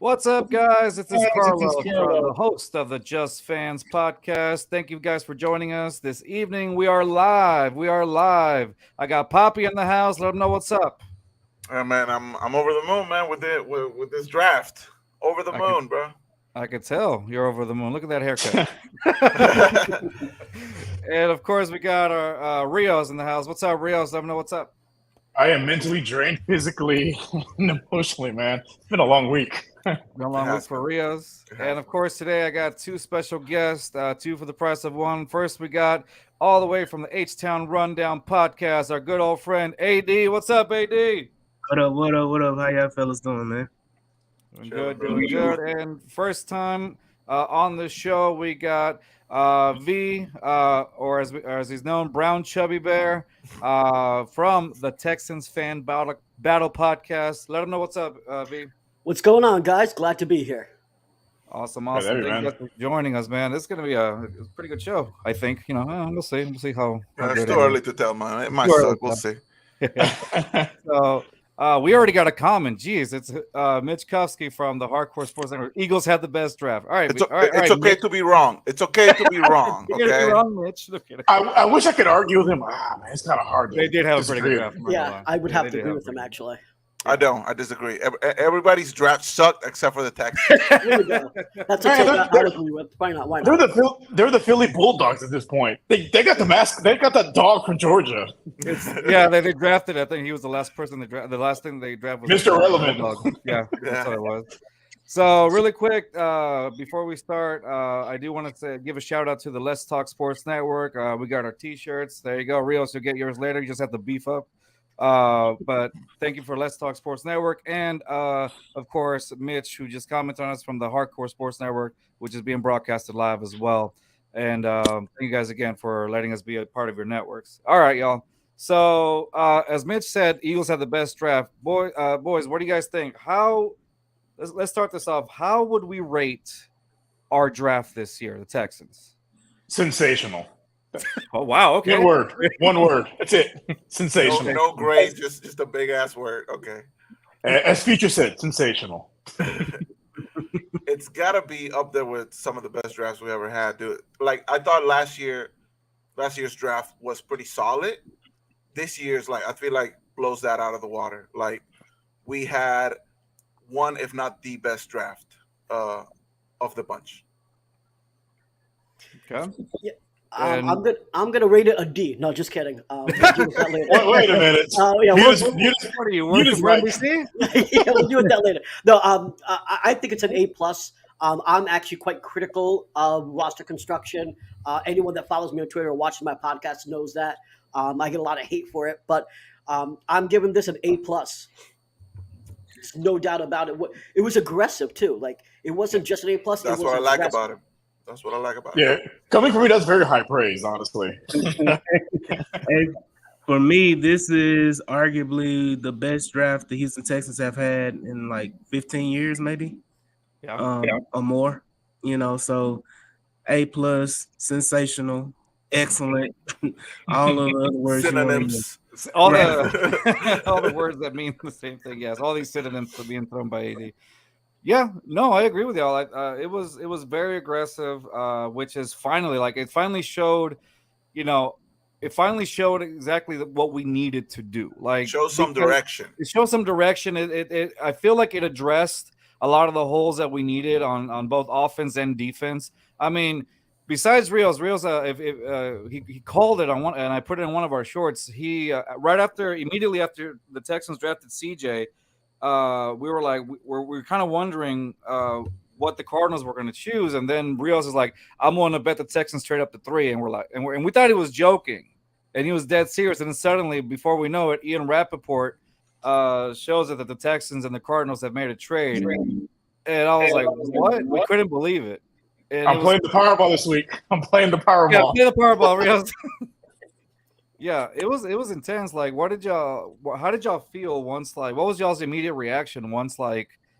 What's up, guys? This is Hey, Carlos, this is Carlo. the host of the Just Fans Podcast. Thank you guys for joining us this evening. We are live. I got Poppy in the house. Let him know what's up. Man, I'm over the moon, man, with this draft. Over the I could, moon, bro. I could tell you're over the moon. Look at that haircut. And of course, we got our Rios in the house. What's up, Rios? Let him know what's up. I am mentally drained physically and emotionally, man. It's been a long week. Been a long week for Rios. And of course, today I got two special guests, two for the price of one. First, we got all the way from the HTown Rundown Podcast, our good old friend AD. What's up, AD? What up? How y'all fellas doing, man? Doing good. And first time on the show, we got V, or as he's known, Brown Chubby Bear, from the Texans Fan Battle Podcast. Let him know what's up, V. What's going on, guys? Glad to be here. Awesome. Hey, Thank you man. guys for joining us, man. This is going to be a pretty good show, I think. We'll see. We'll see how It's good too it early is. to tell, man. It might Too early suck. We'll see. So we already got a comment. Jeez, it's Mitch Kufsky from the Hardcore Sports Network. Eagles had the best draft. All right, It's okay Mitch. to be wrong. It's okay to be wrong. You're gonna Okay. be wrong, Mitch. Look at it. I wish I could argue with him. Man, it's kind of hard. They did have a pretty good disagree. draft. I'm not gonna Yeah, lie. I would Yeah, have they to did agree have with a him, pretty actually. I don't. I disagree. Everybody's draft sucked except for the Texans. There you go. That's a Hey, take they're- I'll agree with. Why not? Why not? They're the Philly Bulldogs at this point. They got the mask. They got that dog from Georgia. Yeah, they drafted. I think he was the last person they drafted. The last thing they drafted was Mr. Relevant. Bulldog. Yeah, Yeah. that's what it was. So really quick, before we start, I do want to give a shout out to the Let's Talk Sports Network. We got our T-shirts. There you go, Rios. You'll get yours later. You just have to beef up. But thank you for Let's Talk Sports Network, and of course Mitch, who just commented on us from the Hardcore Sports Network, which is being broadcasted live as well. And thank you guys again for letting us be a part of your networks. All right, y'all. So as Mitch said, Eagles have the best draft. Boys, what do you guys think? Let's start this off. How would we rate our draft this year, the Texans? Sensational. Oh wow, okay. One word. One word. That's it. Sensational. No grades, just a big ass word. Okay. As Future said, sensational. It's gotta be up there with some of the best drafts we ever had, dude. Like I thought last year's draft was pretty solid. This year's I feel like blows that out of the water. Like we had one, if not the best draft of the bunch. Okay. I'm gonna rate it a D. No, just kidding. We'll deal with that later. Wait a minute. Yeah, What are you working just for right. NBC? yeah, we'll deal with that later. No, I think it's an A plus. I'm actually quite critical of roster construction. Anyone that follows me on Twitter or watches my podcast knows that. I get a lot of hate for it, but I'm giving this an A plus. There's no doubt about it. It was aggressive too. Like it wasn't just an A plus. That's what I like about him. That's what I like about Yeah, coming from me, that's very high praise, honestly. Hey, for me, this is arguably the best draft the Houston Texans have had in like 15 years, maybe, or more. So A plus, sensational, excellent, all of the other words. Synonyms. All the words that mean the same thing. Yes, all these synonyms are being thrown by AD. Yeah, no, I agree with y'all. It was very aggressive, which is finally it finally showed, it finally showed exactly what we needed to do. Like Show some because direction. It showed some direction. I feel like it addressed a lot of the holes that we needed on both offense and defense. I mean, besides Rios, if he called it on one, and I put it in one of our shorts. He immediately after the Texans drafted CJ. We were like, we're kind of wondering what the Cardinals were going to choose, and then Rios is like, I'm going to bet the Texans trade up to 3, and we're like, and we thought he was joking, and he was dead serious, and then suddenly, before we know it, Ian Rappaport shows it that the Texans and the Cardinals have made a trade, and I was like, what? We couldn't believe it. And I'm playing the Powerball this week. I'm playing the Powerball. Yeah, play the Powerball, Rios. Yeah, it was intense. Like, how did y'all feel once, what was y'all's immediate reaction once,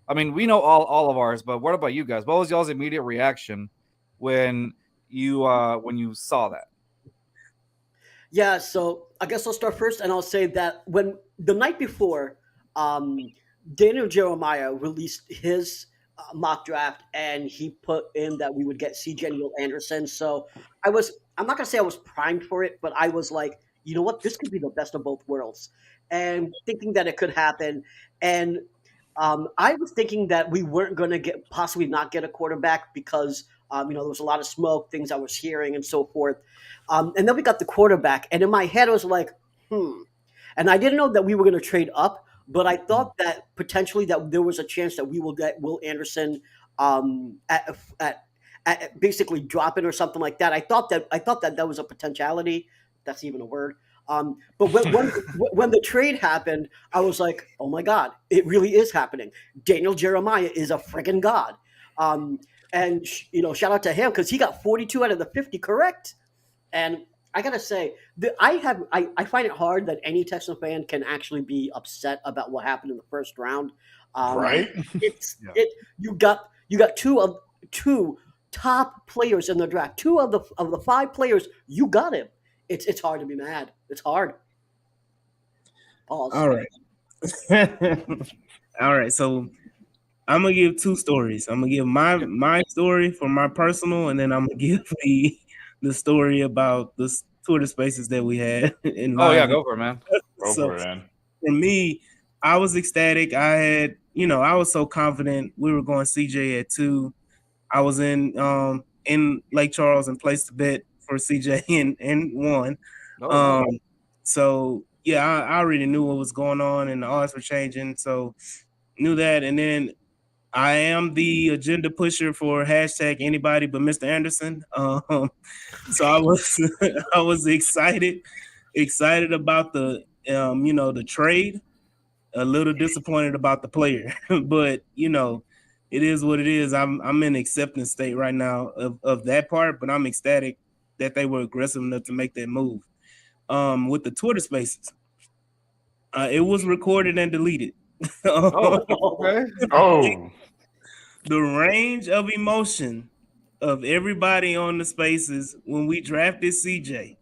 I mean, we know all of ours, but what about you guys? What was y'all's immediate reaction when you saw that? Yeah, so I guess I'll start first, and I'll say that when the night before, Daniel Jeremiah released his mock draft, and he put in that we would get CJ and Will Anderson. So I'm not gonna say I was primed for it, but I was like, you know what, this could be the best of both worlds, and thinking that it could happen. And I was thinking that we weren't gonna possibly not get a quarterback because there was a lot of smoke, things I was hearing, and so forth. And then we got the quarterback, and in my head I was like, and I didn't know that we were going to trade up, but I thought that potentially that there was a chance that we will get Will Anderson at basically dropping or something like that. I thought that was a potentiality. That's even a word. But when the trade happened, I was like, oh my God, it really is happening. Daniel Jeremiah is a friggin' god. And shout out to him because he got 42 out of the 50 correct. And I gotta say that I find it hard that any Texan fan can actually be upset about what happened in the first round. Right? You got two top players in the draft. Two of the 5 players, you got him. It's hard to be mad. It's hard. Pause. All right. All right. So I'm gonna give 2 stories. I'm gonna give my story for my personal, and then I'm gonna give the story about the Twitter spaces that we had. Go for it, man. Go for it, man. For me, I was ecstatic. I was so confident we were going CJ at 2. I was in Lake Charles and placed a bet for CJ and won. So yeah, I already knew what was going on and the odds were changing. So knew that, and then I am the agenda pusher for hashtag anybody but Mr. Anderson. So I was excited about the the trade. A little disappointed about the player, but it is what it is. I'm in acceptance state right now of that part, but I'm ecstatic that they were aggressive enough to make that move. With the Twitter spaces, it was recorded and deleted. Okay. The range of emotion of everybody on the spaces when we drafted CJ,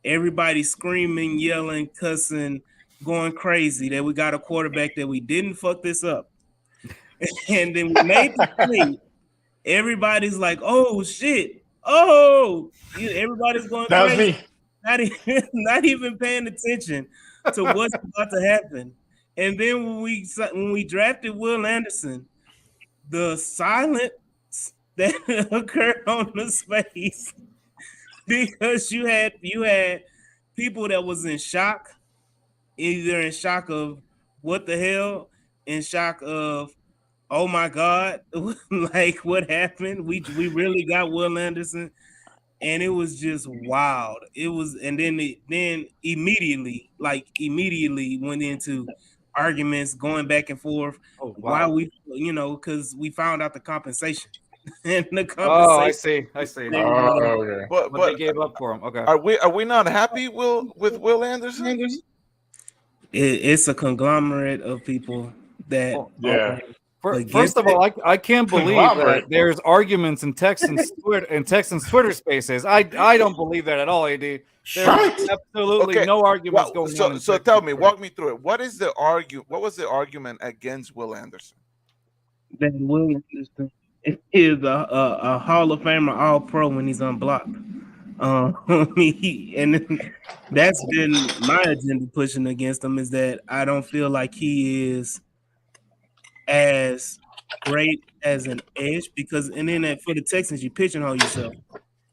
everybody screaming, yelling, cussing, going crazy that we got a quarterback that we didn't fuck this up. And then we made the play. Everybody's like, oh shit. Oh, everybody's going that crazy. Was me. Not even paying attention to what's about to happen. And then when we drafted Will Anderson, the silence that occurred on the space, because you had people that was in shock, either in shock of what the hell, in shock of oh my God, like what happened? We really got Will Anderson, and it was just wild. It was, and then immediately went into arguments, going back and forth. Oh, wow. Why we, because we found out the compensation. And the compensation. Oh, I see. Okay. But they gave up for him. Okay. Are we not happy with Will Anderson? It's a conglomerate of people that. Yeah. First of all, I can't believe that there's arguments in Texans Twitter spaces. I don't believe that at all, AD. There's absolutely no arguments going on. So tell me, walk me through it. What was the argument against Will Anderson? That Will Anderson is a Hall of Famer, All Pro when he's unblocked. And that's been my agenda pushing against him, is that I don't feel like he is as great as an edge, because and then for the Texans, you pigeonhole yourself.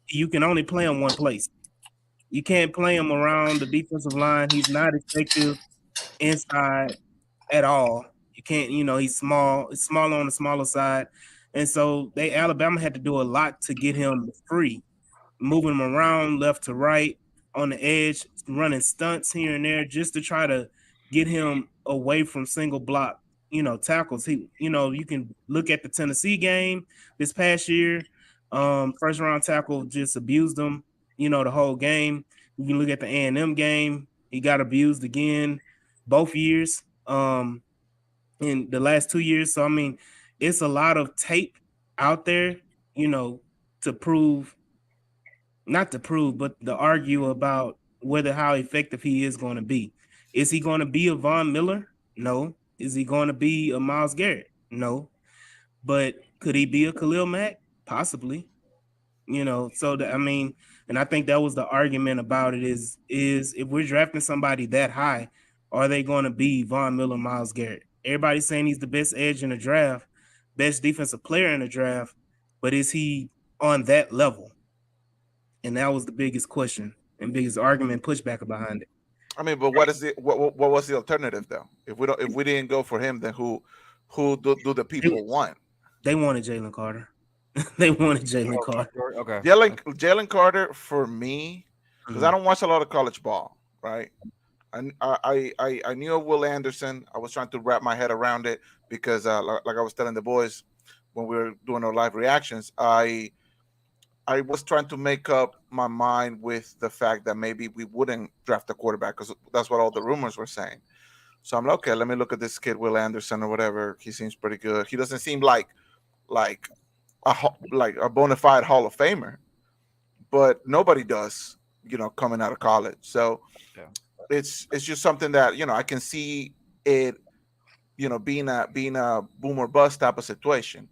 You can only play him one place. You can't play him around the defensive line. He's not effective inside at all. You can't, he's small. It's small on the smaller side. And so Alabama had to do a lot to get him free, moving him around left to right on the edge, running stunts here and there just to try to get him away from single block, tackles. He, you can look at the Tennessee game this past year. First round tackle just abused him, the whole game. You can look at the A&M game. He got abused again both years, in the last 2 years. So, I mean, it's a lot of tape out there, to prove, not to prove, but to argue about how effective he is going to be. Is he going to be a Von Miller? No. Is he going to be a Myles Garrett? No. but could he be a Khalil Mack? Possibly. So I mean, and I think that was the argument about it is if we're drafting somebody that high, are they going to be Von Miller, Myles Garrett? Everybody's saying he's the best edge in the draft, best defensive player in the draft, but is he on that level? And that was the biggest question and biggest argument pushback behind it. I mean, but what was the alternative though? If we didn't go for him, then who do the people want? They wanted Jalen Carter. They wanted Jalen Carter. Okay. Jalen Carter for me, because I don't watch a lot of college ball, right? I knew of Will Anderson. I was trying to wrap my head around it because, like I was telling the boys when we were doing our live reactions, I was trying to make up my mind with the fact that maybe we wouldn't draft a quarterback because that's what all the rumors were saying. So I'm like, okay, let me look at this kid, Will Anderson or whatever. He seems pretty good. He doesn't seem like a bona fide Hall of Famer, but nobody does, coming out of college. So it's just something that I can see it, being a boom or bust type of situation.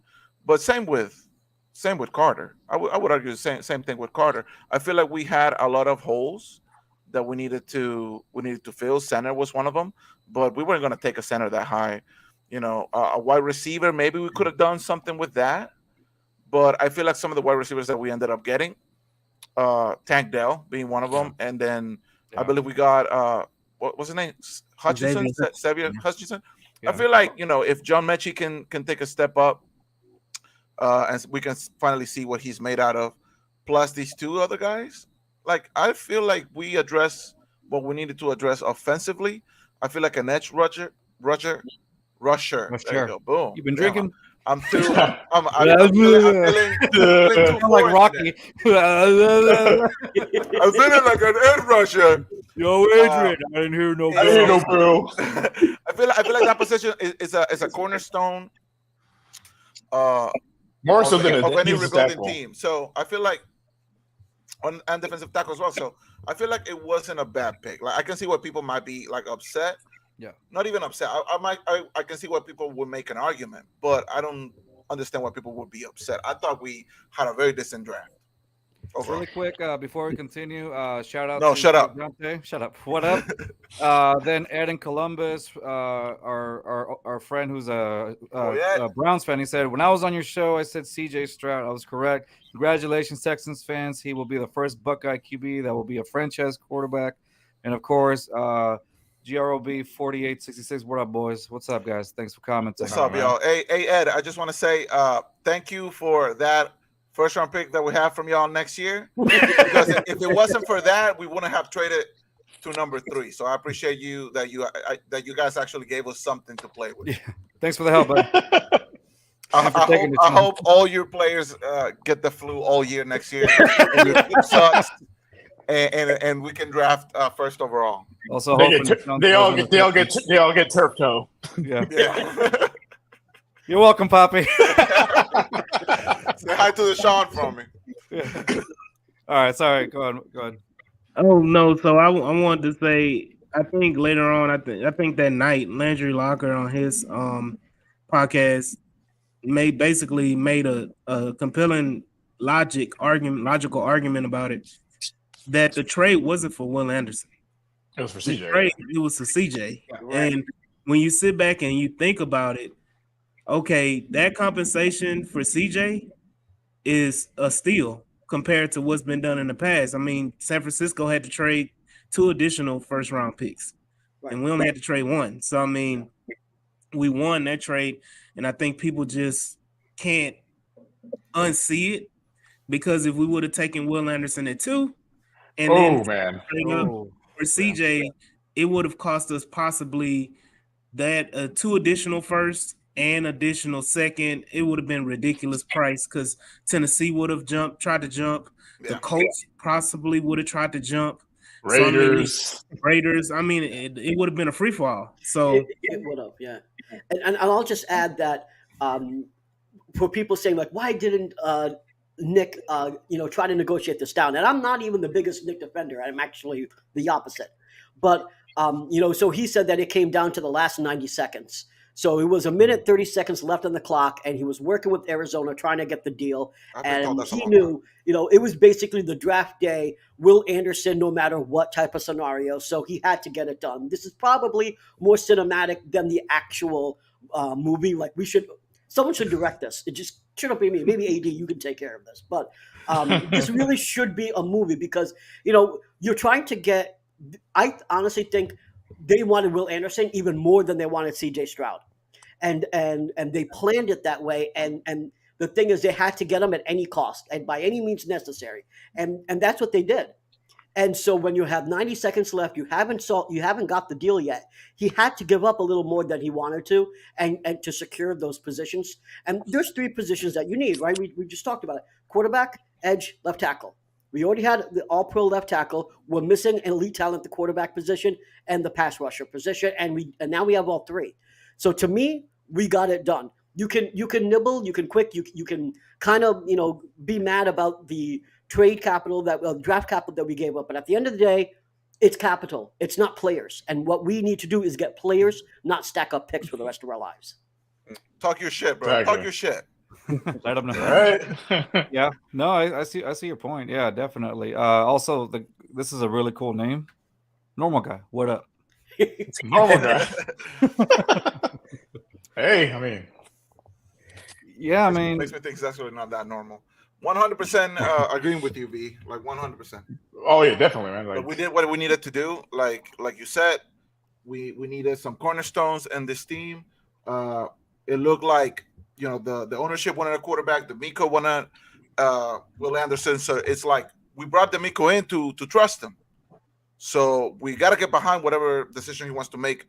But same with Carter. I would argue the same thing with Carter. I feel like we had a lot of holes that we needed to fill. Center was one of them, but we weren't going to take a center that high. A wide receiver, maybe we could have done something with that. But I feel like some of the wide receivers that we ended up getting, Tank Dell being one of them, and then I believe we got what was his name? Hutchinson, Xavier Hutchinson. Yeah. I feel like if John Mechie can take a step up, and we can finally see what he's made out of, plus these two other guys, like I feel like we address what we needed to address offensively. I feel like an edge rusher. There you go. Boom. You've been drinking. I'm feeling too like Rocky. I'm feeling like an edge rusher. Yo, Adrian, I didn't hear no bro. I feel like that position is a cornerstone. More so than any rebuilding team. So I feel like on defensive tackle as well. So I feel like it wasn't a bad pick. Like I can see why people might be like upset. Yeah, not even upset. I can see why people would make an argument, but I don't understand why people would be upset. I thought we had a very decent draft. Overall. Really quick, before we continue, shout out. No, shut up. Dante. Shut up. What up? Then Ed in Columbus, our friend who's a Browns fan. He said, when I was on your show, I said C.J. Stroud. I was correct. Congratulations, Texans fans. He will be the first Buckeye QB that will be a franchise quarterback. And of course, GROB 4866. What up, boys? What's up, guys? Thanks for commenting. What's up, y'all? Hey, Ed, I just want to say thank you for that first round pick that we have from y'all next year. Because if it wasn't for that, we wouldn't have traded to number 3. So I appreciate you that you guys actually gave us something to play with. Yeah. Thanks for the help, bud. I hope all your players get the flu all year next year. And your team sucks. And we can draft first overall. Also, they all get turf toe. Yeah. You're welcome, Poppy. Say hi to the Sean from me. Yeah. All right, sorry. Go on. Oh no! So I wanted to say, I think later on, I think that night Landry Locker on his podcast made a compelling logical argument about it, that the trade wasn't for Will Anderson. It was for CJ. It was for CJ. Yeah, right. And when you sit back and you think about it, okay, that compensation for CJ is a steal compared to what's been done in the past. I mean, San Francisco had to trade 2 additional first-round picks, and we only had to trade 1. So, I mean, we won that trade, and I think people just can't unsee it, because if we would have taken Will Anderson at 2, and for CJ, it would have cost us possibly that 2 additional first and additional second. It would have been ridiculous price because Tennessee would have tried to jump. Yeah. The Colts possibly would have tried to jump. Raiders. I mean, it would have been a free fall. So it would have, yeah. And I'll just add that for people saying like, why didn't Nick, try to negotiate this down? And I'm not even the biggest Nick defender. I'm actually the opposite. But so he said that it came down to the last 90 seconds. So it was a minute 30 seconds left on the clock, and he was working with Arizona trying to get the deal. And he knew, it was basically the draft day. Will Anderson, no matter what type of scenario, so he had to get it done. This is probably more cinematic than the actual movie. Like someone should direct this. It just shouldn't be me. Maybe AD, you can take care of this. But this really should be a movie because you're trying to get. I honestly think they wanted Will Anderson even more than they wanted CJ Stroud. And they planned it that way. And the thing is, they had to get him at any cost and by any means necessary. And that's what they did. And so when you have 90 seconds left, you haven't got the deal yet. He had to give up a little more than he wanted to and to secure those positions. And there's 3 positions that you need, right? We just talked about it. Quarterback, edge, left tackle. We already had the all-pro left tackle. We're missing an elite talent at the quarterback position and the pass rusher position, and now we have all 3. So to me, we got it done. You can nibble, you can you can kind of be mad about the trade capital draft capital that we gave up, but at the end of the day, it's capital. It's not players, and what we need to do is get players, not stack up picks for the rest of our lives. Talk your shit, bro. Talk your shit. Let them know. Right? Yeah, no, I see your point. Yeah, definitely. Also, this is a really cool name. Normal guy. What up? Normal guy. Hey, I mean, yeah, makes me think it's actually not that normal. 100% agreeing with you, V. Like 100%. Oh yeah, definitely, man. But we did what we needed to do. Like you said, we needed some cornerstones in this team. It looked like the ownership wanted a quarterback. D'Amico wanted Will Anderson. So it's like we brought D'Amico in to trust him. So we got to get behind whatever decision he wants to make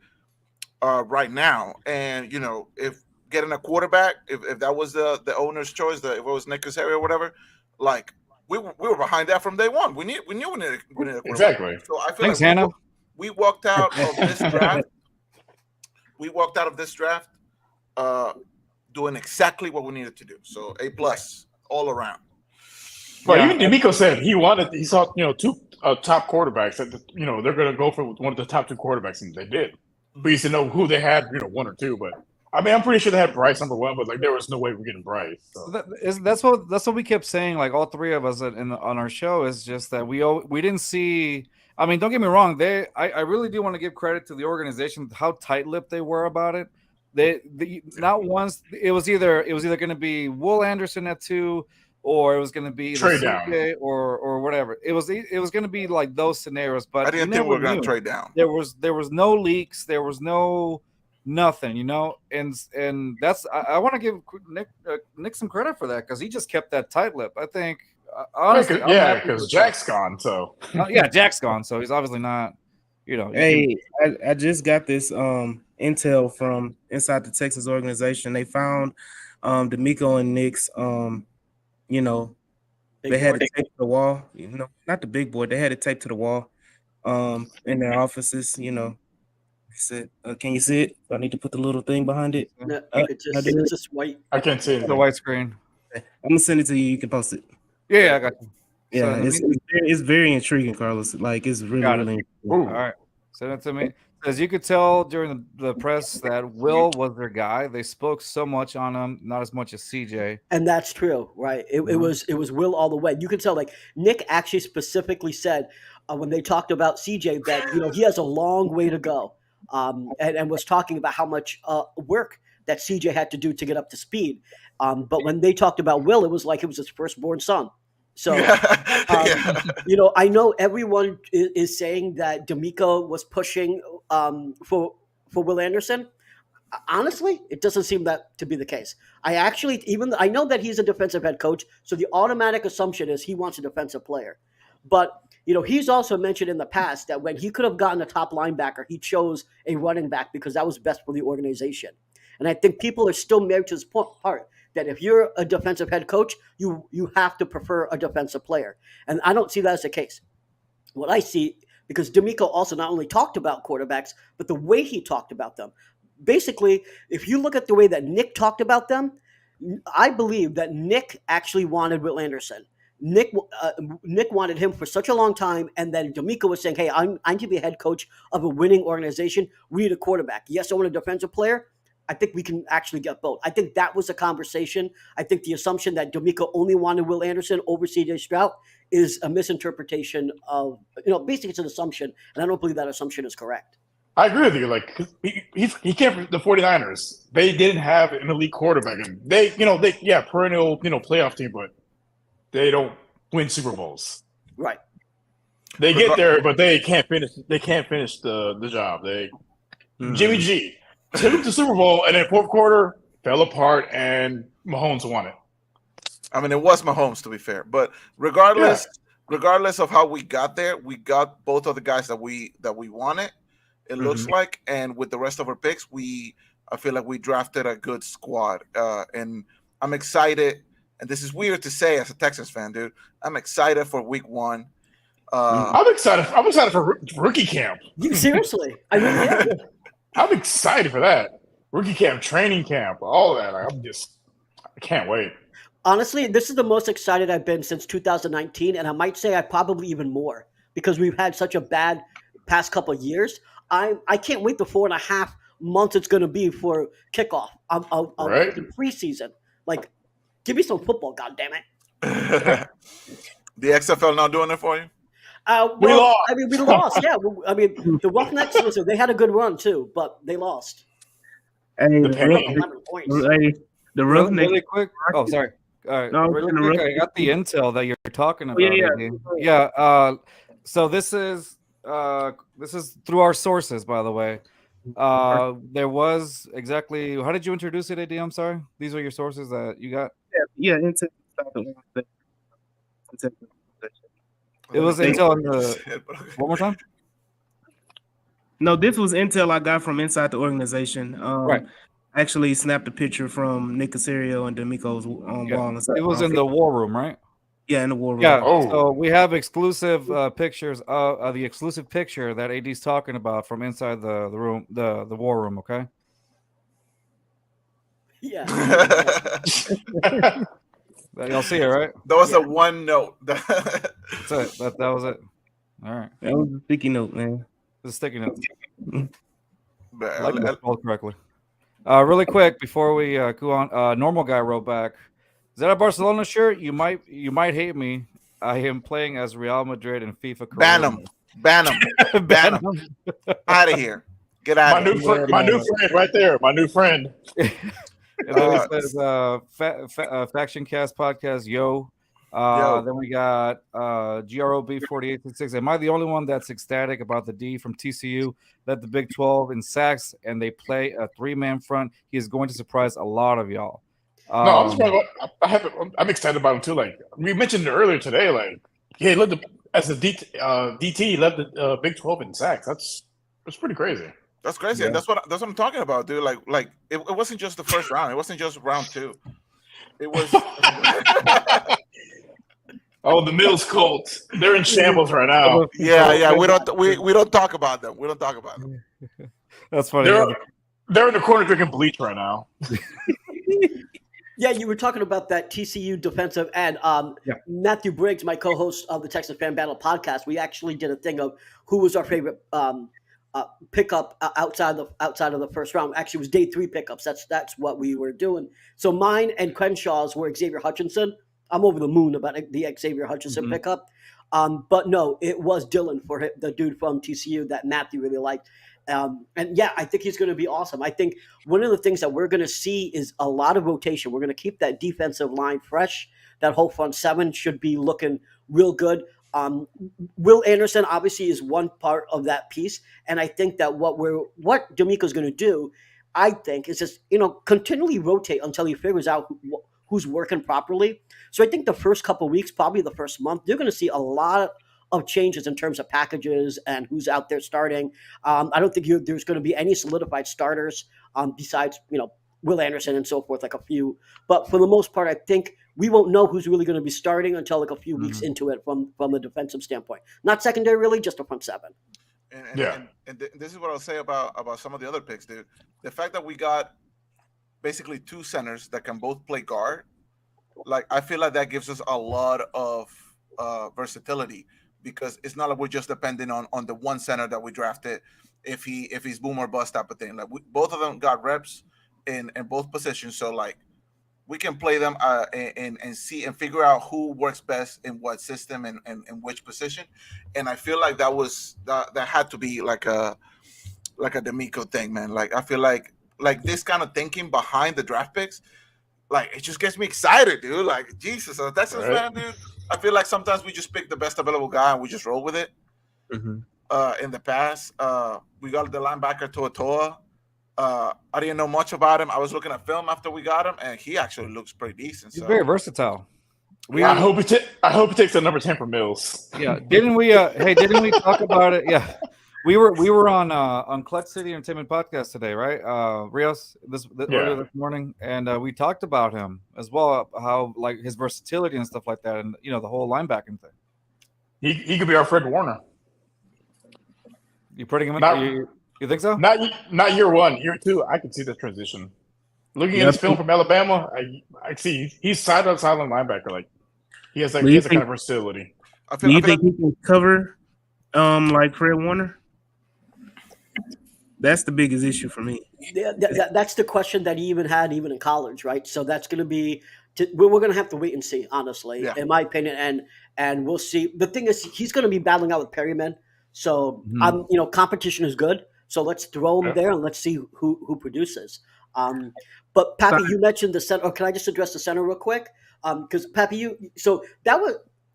right now. And if getting a quarterback, if that was the owner's choice, if it was Nick Casario or whatever, like we were behind that from day one. We knew we needed a quarterback. Exactly. So I feel Thanks, like Hannah. we walked out of this draft. Doing exactly what we needed to do. So A+ all around. But even D'Amico said he saw 2 top quarterbacks that they're going to go for one of the top 2 quarterbacks, and they did. But you said know who they had, 1 or 2. But I mean, I'm pretty sure they had Bryce number 1, but like there was no way we're getting Bryce. So. That's what we kept saying. Like all 3 of us on our show is just that we didn't see. I mean, don't get me wrong. I really do want to give credit to the organization how tight-lipped they were about it. Not once it was either going to be Will Anderson at 2, or it was going to be trade down or whatever. It was going to be like those scenarios. But I didn't think we were going to trade down. There was no leaks. There was no nothing, and that's I want to give Nick some credit for that because he just kept that tight lip. I think honestly, because Jack's gone. So Jack's gone. So he's obviously not. Hey, I just got this intel from inside the Texans organization. They found D'Amico and Nick's they had it taped to the wall. Not the big board. They had it taped to the wall in their offices. Said, can you see it? I need to put the little thing behind it. No, it's just white. I can't see it. The white screen. I'm gonna send it to you. You can post it. Yeah, I got you. Yeah, it's very intriguing, Carlos. Like it's really intriguing. All right, send it to me. As you could tell during the press that Will was their guy. They spoke so much on him, not as much as CJ. And that's true, right? It was Will all the way. You could tell, like Nick actually specifically said when they talked about CJ that he has a long way to go, and was talking about how much work that CJ had to do to get up to speed. But when they talked about Will, it was like it was his firstborn son. So, I know everyone is saying that D'Amico was pushing for Will Anderson. Honestly, it doesn't seem that to be the case. I know that he's a defensive head coach, so the automatic assumption is he wants a defensive player. But, he's also mentioned in the past that when he could have gotten a top linebacker, he chose a running back because that was best for the organization. And I think people are still married to this part that if you're a defensive head coach, you have to prefer a defensive player. And I don't see that as the case. What I see, because D'Amico also not only talked about quarterbacks, but the way he talked about them. Basically, if you look at the way that Nick talked about them, I believe that Nick actually wanted Will Anderson. Nick wanted him for such a long time, and then D'Amico was saying, hey, I'm to be a head coach of a winning organization. We need a quarterback. Yes, I want a defensive player. I think we can actually get both. I think that was a conversation. I think the assumption that D'Amico only wanted Will Anderson over C.J. Stroud is a misinterpretation of, basically it's an assumption, and I don't believe that assumption is correct. I agree with you. Like he came from the 49ers. They didn't have an elite quarterback, and they perennial playoff team, but they don't win Super Bowls. Right. They get there, but they can't finish. They can't finish the job. Jimmy G took the Super Bowl, and then fourth quarter fell apart, and Mahomes won it. I mean, it was Mahomes, to be fair, but regardless of how we got there, we got both of the guys that we wanted. It looks like, and with the rest of our picks, I feel like we drafted a good squad, and I'm excited. And this is weird to say as a Texans fan, dude. I'm excited for Week 1. I'm excited for rookie camp. Seriously, I mean, yeah. I'm excited for that rookie camp, training camp, all that. I can't wait. Honestly, this is the most excited I've been since 2019, and I might say I probably even more because we've had such a bad past couple of years. I can't wait the 4.5 months it's going to be for kickoff of the preseason. Like, give me some football, goddammit. The XFL not doing it for you? We lost. I mean, we lost. Yeah, I mean, the Roughnecks, listen, they had a good run too, but they lost. Hey, the Roughnecks. Really quick. Oh, sorry. All right. No, really quick, I got the intel that you're talking about. Yeah. So this is through our sources, by the way. There was exactly. How did you introduce it, AD? I'm sorry. These are your sources that you got. Yeah. It was intel on the. One more time. No, this was intel I got from inside the organization. Right. Actually snapped a picture from Nick Caserio and D'Amico's wall. It was in the war room, right? Yeah, in the war room. Yeah. So we have exclusive pictures of the exclusive picture that AD's talking about from inside the room, the war room. Okay. Yeah. Y'all see it, right? That was a one note. That's it. That was it. All right. That was a sticky note, man. The sticky note. But, I like that spelled correctly. Really quick before we go on, Normal Guy wrote back. Is that a Barcelona shirt? You might hate me. I am playing as Real Madrid in FIFA. Ban him. Ban him. Out of here. Get out of here. My new friend right there. My new friend. And then it says Faction Cast Podcast, yo. Then we got GROB 4866. Am I the only one that's ecstatic about the D from TCU? Led the Big 12 in sacks, and they play a 3-man front. He is going to surprise a lot of y'all. No, I'm excited about him too. Like we mentioned earlier today, like he led as a DT led the Big 12 in sacks. That's pretty crazy. That's crazy. Yeah. That's what I'm talking about, dude. Like it wasn't just the first round. It wasn't just round 2. It was. Oh, the Mills Colts. They're in shambles right now. Yeah. We don't talk about them. We don't talk about them. That's funny. They're in the corner drinking bleach right now. Yeah, you were talking about that TCU defensive end. Matthew Briggs, my co-host of the Texans Fan Battle Podcast, we actually did a thing of who was our favorite pickup outside of the first round. Actually, it was day 3 pickups. That's what we were doing. So mine and Crenshaw's were Xavier Hutchinson. I'm over the moon about the Xavier Hutchinson pickup. But no, it was Dylan for the dude from TCU that Matthew really liked. And yeah, I think he's going to be awesome. I think one of the things that we're going to see is a lot of rotation. We're going to keep that defensive line fresh. That whole front 7 should be looking real good. Will Anderson obviously is one part of that piece. And I think that what D'Amico's going to do, I think, is just, continually rotate until he figures out who's working properly. So I think the first couple of weeks, probably the first month, you're going to see a lot of changes in terms of packages and who's out there starting. I don't think there's going to be any solidified starters besides, Will Anderson and so forth, like a few. But for the most part, I think we won't know who's really going to be starting until like a few weeks into it from a defensive standpoint. Not secondary, really, just a front 7. And this is what I'll say about some of the other picks, dude. The fact that we got basically 2 centers that can both play guard, like I feel like that gives us a lot of versatility, because it's not like we're just depending on the one center that we drafted if he's boom or bust type of thing. Like both of them got reps, in both positions, so like we can play them and see and figure out who works best in what system and which position. And I feel like that had to be like a D'Amico thing, man. Like I feel like this kind of thinking behind the draft picks, like it just gets me excited, dude. Like Jesus, a Texans fan, dude. I feel like sometimes we just pick the best available guy and we just roll with it. Mm-hmm. In the past, we got the linebacker Toa. I didn't know much about him. I was looking at film after we got him, and he actually looks pretty decent. He's very versatile. I hope he takes the number 10 for Mills. Yeah, didn't we? Didn't we talk about it? Yeah, we were on Clutch City Entertainment Podcast today, right? Rios earlier this morning, and we talked about him as well, how like his versatility and stuff like that, and the whole linebacking thing. He could be our Fred Warner. You putting him in? You think so? Not year one, year two. I can see the transition. Looking at his film from Alabama, I see he's sideline linebacker. Like he has that kind of versatility. Do you think he can cover like Fred Warner? That's the biggest issue for me. That's the question that he even had in college, right? So that's going to be we're going to have to wait and see, honestly, in my opinion, and we'll see. The thing is, he's going to be battling out with Perryman, so competition is good. So let's throw him there and let's see who produces. But Pappy, you mentioned the center. Or can I just address the center real quick? Because Pappy,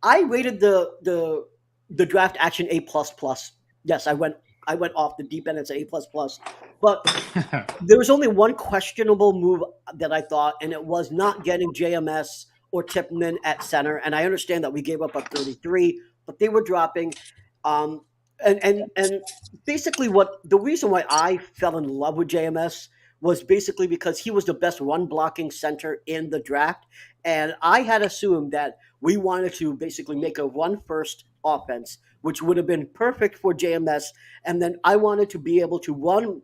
I rated the draft action A++. Yes, I went off the deep end and said A++. But there was only one questionable move that I thought, and it was not getting JMS or Tipman at center. And I understand that we gave up 33, but they were dropping. And basically the reason why I fell in love with JMS was basically because he was the best run blocking center in the draft. And I had assumed that we wanted to basically make a run first offense, which would have been perfect for JMS. And then I wanted to be able to run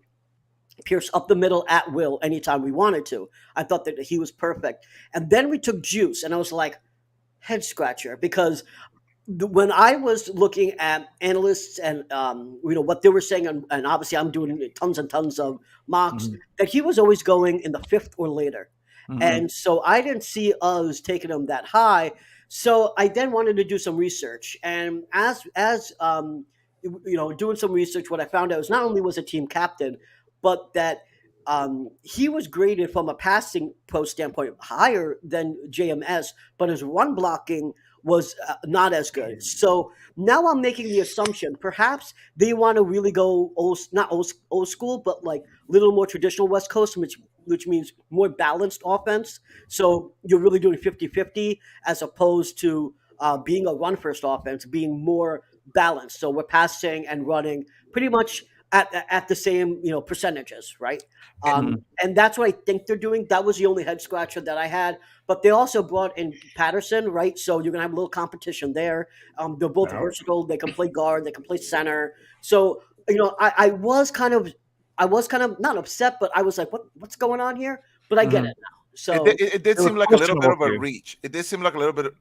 Pierce up the middle at will anytime we wanted to. I thought that he was perfect. And then we took Juice, and I was like, head scratcher, because when I was looking at analysts and what they were saying, and obviously I'm doing tons and tons of mocks, that he was always going in the 5th or later. And so I didn't see us taking him that high. So I then wanted to do some research. And as doing some research, what I found out was not only was a team captain, but that he was graded from a passing post standpoint higher than JMS, but his run blocking was not as good. So now I'm making the assumption perhaps they want to really go not old school, but like a little more traditional West Coast, which means more balanced offense. So you're really doing 50-50 as opposed to being a run first offense, being more balanced. So we're passing and running pretty much at the same percentages, right? And that's what I think they're doing. That was the only head scratcher that I had. But they also brought in Patterson, right? So you're gonna have a little competition there. They're both versatile. They can play guard. They can play center. So I was kind of not upset, but I was like, what's going on here? But I get it now. So it did seem like a little bit of a reach. It did seem like a little bit of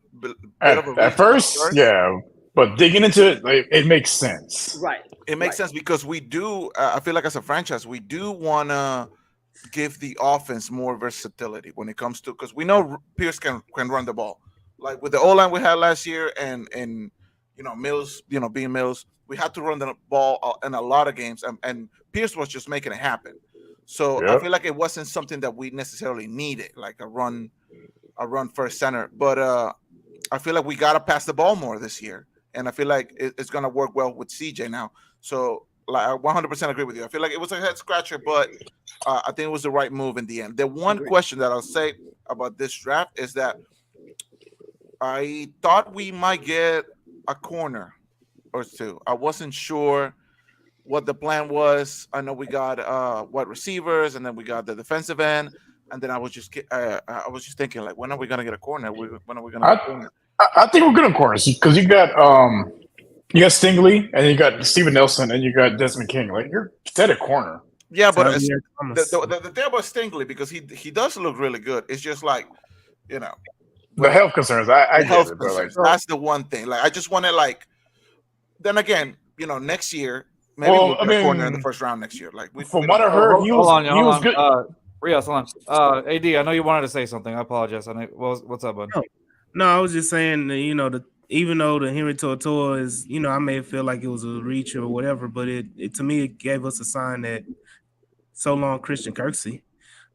a reach at first, yeah. But digging into it, it makes sense. Right. It makes sense because we do. I feel like as a franchise, we do want to give the offense more versatility when it comes to, because we know Pierce can run the ball. Like with the O-line we had last year, and Mills, being Mills, we had to run the ball in a lot of games, and Pierce was just making it happen. So I feel like it wasn't something that we necessarily needed, like a run first center. But I feel like we got to pass the ball more this year. And I feel like it's going to work well with CJ now. So I 100% agree with you. I feel like it was a head scratcher, but I think it was the right move in the end. The one question that I'll say about this draft is that I thought we might get a corner or two. I wasn't sure what the plan was. I know we got wide receivers, and then we got the defensive end, and then I was just thinking, like, when are we going to get a corner? When are we going to get a corner? I think we're good on corners because you got Stingley, and you got Steven Nelson, and you got Desmond King. Like, you're set at corner. Yeah, but the thing about Stingley, because he does look really good. It's just like, the health concerns. I get it, concerns. That's the one thing. Like, I just want to, like, then again, next year maybe we'll get a corner in the first round next year. Like, from what I heard, he was good. Rios, hold on. AD, I know you wanted to say something. I apologize. What's up, bud? No, I was just saying that, even though the Henry To'oTo'o is, I may feel like it was a reach or whatever, but it to me it gave us a sign that so long Christian Kirksey.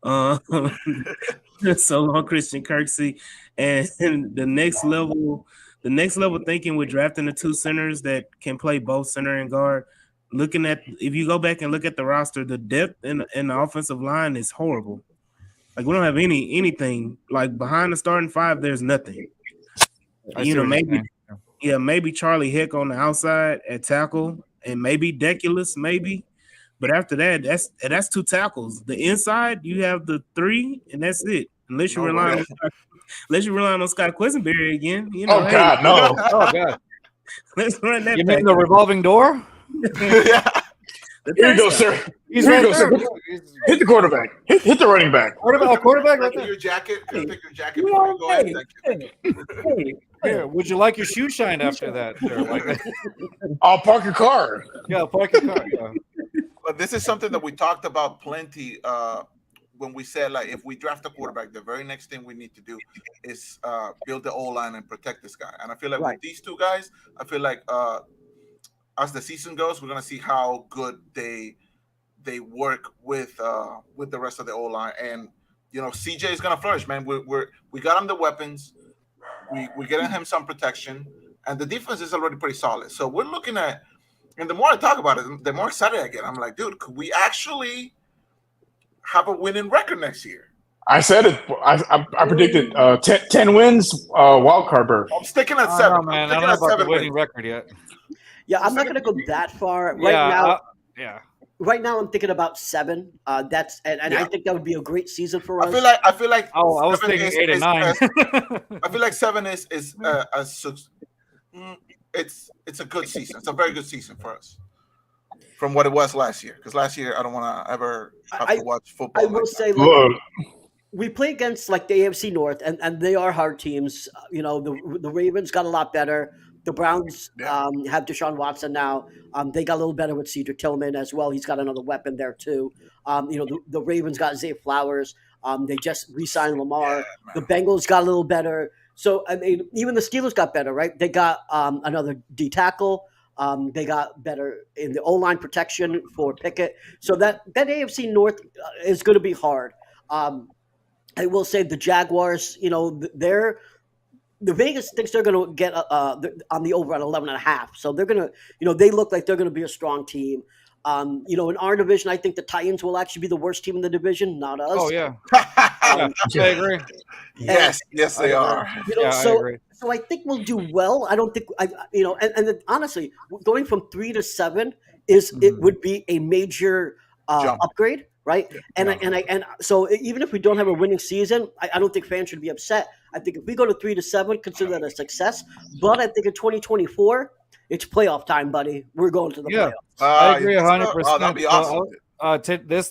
So long Christian Kirksey. And the next level thinking with drafting the two centers that can play both center and guard. Looking at, if you go back and look at the roster, the depth in the offensive line is horrible. Like, we don't have anything. Like, behind the starting five, there's nothing. Maybe Charlie Hick on the outside at tackle, and maybe Deculus, maybe. But after that, that's two tackles. The inside, you have the three, and that's it. Unless you're relying on Scott Quisenberry again. God, no. Oh God. Let's run that. You mean the revolving door? Yeah. Here you go, sir. He's Here right you go, there. sir. Hit the quarterback. Hit the running back. Quarterback right Pick there. your jacket. Can I pick your jacket before you go ahead? Thank you. Here, would you like your shoe shined after that? Sure, like, I'll park your car. yeah, park your car. Yeah. But this is something that we talked about plenty when we said, like, if we draft a quarterback, the very next thing we need to do is build the O-line and protect this guy. And I feel like with these two guys, I feel like as the season goes, we're gonna see how good they work with the rest of the O-line. And CJ is gonna flourish, man. We got him the weapons. We're getting him some protection, and the defense is already pretty solid. So we're looking at, and the more I talk about it, the more excited I get. I'm like, dude, could we actually have a winning record next year? I said it. I predicted 10 wins, wild card berth. I'm sticking at 7. Man, I'm I don't know sticking about at the 7 winning wins. record yet. Yeah, I'm not going to go that far Yeah. Right now, I'm thinking about 7. I think that would be a great season for us. I feel like. Oh, I was thinking 8 and 9. I feel like 7 is it's a good season. It's a very good season for us from what it was last year. Because last year I don't want to ever have to watch football. I will say, we play against like the AFC North, and they are hard teams. The Ravens got a lot better. The Browns have Deshaun Watson now. They got a little better with Cedric Tillman as well. He's got another weapon there too. The Ravens got Zay Flowers. They just re-signed Lamar. The Bengals got a little better. So I mean, even the Steelers got better, right? They got another D tackle. They got better in the O-line protection for Pickett. So that AFC North is going to be hard. I will say the Jaguars, the Vegas thinks they're going to get on the over at 11.5. So they're going to, they look like they're going to be a strong team. In our division, I think the Titans will actually be the worst team in the division, not us. Oh yeah, I agree. Yes, they are. I agree. So I think we'll do well. I don't think honestly, going from 3 to 7 it would be a major upgrade. Right. And so even if we don't have a winning season, I don't think fans should be upset. I think if we go to 3 to 7, consider that a success. But I think in 2024, it's playoff time, buddy. We're going to the playoffs. I agree 100%. Oh, that'd be awesome.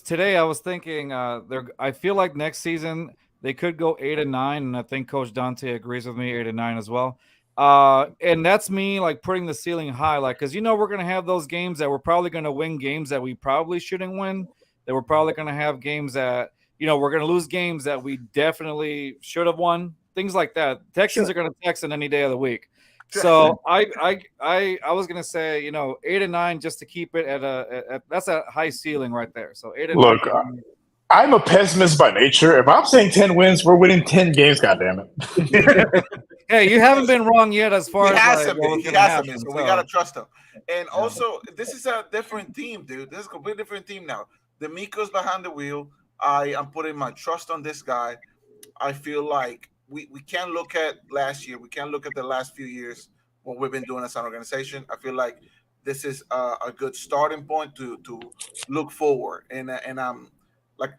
Today I was thinking I feel like next season they could go 8 and 9, and I think Coach Dante agrees with me, 8 and 9 as well. And that's me like putting the ceiling high, like because we're gonna have those games that we're probably gonna win games that we probably shouldn't win. That we're probably going to have games that, we're going to lose games that we definitely should have won. Things like that. Texans are going to Texan any day of the week. So I was going to say, 8 and 9 just to keep it at that's a high ceiling right there. So 8 and 9. Look, I'm a pessimist by nature. If I'm saying 10 wins, we're winning 10 games, goddammit. Hey, you haven't been wrong yet as far as he has been. So we got to trust him. And also, this is a different team, dude. This is a completely different team now. D'Amico's behind the wheel. I am putting my trust on this guy. I feel like we can't look at last year. We can't look at the last few years, what we've been doing as an organization. I feel like this is a good starting point to look forward. And I'm like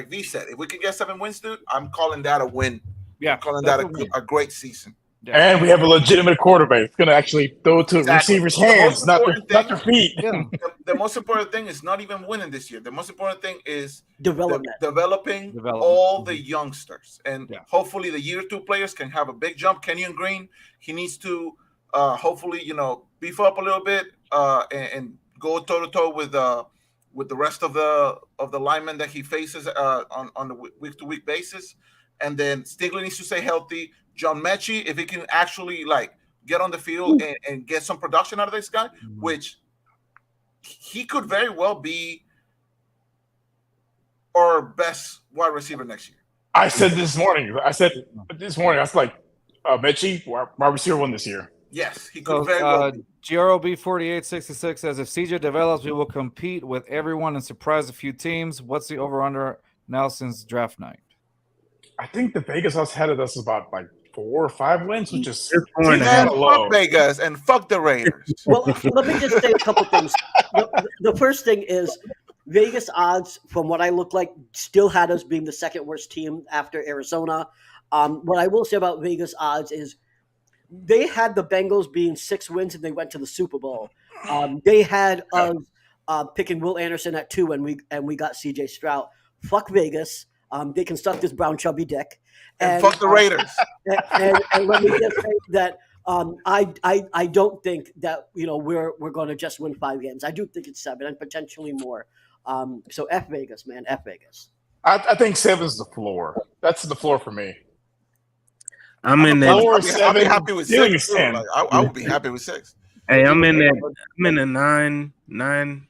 V said, if we can get 7 wins, dude, I'm calling that a win. Yeah, I'm calling that a great season. Yeah. And we have a legitimate quarterback. It's going to actually throw to receivers' hands, not their feet. Yeah. The most important thing is not even winning this year. The most important thing is developing all the youngsters. And hopefully the year 2 players can have a big jump. Kenyon Green, he needs to hopefully, beef up a little bit and go toe-to-toe with the rest of the linemen that he faces on the week-to-week basis, and then Stigler needs to stay healthy. John Mechie, if he can actually like get on the field and get some production out of this guy, which he could very well be our best wide receiver next year. I said this morning. I was like, Mechie, wide receiver 1 this year. Yes, he could very well be. GROB4866 says, if CJ develops, we will compete with everyone and surprise a few teams. What's the over-under now since draft night? I think the Vegas odds had us about like 4 or 5 wins, which is fuck Vegas and fuck the Raiders. Well, let me just say a couple things. The first thing is Vegas odds, from what I look like, still had us being the second worst team after Arizona. What I will say about Vegas odds is they had the Bengals being 6 wins and they went to the Super Bowl. They had us picking Will Anderson at 2 and we got CJ Stroud. Fuck Vegas. They can suck this brown chubby dick. And fuck the Raiders. And let me just say that I don't think that we're going to just win 5 games. I do think it's 7 and potentially more. So F Vegas, man, F Vegas. I think 7's the floor. That's the floor for me. I'm in that. I'll be happy with 6. I would be happy with 6. Hey, I'm in the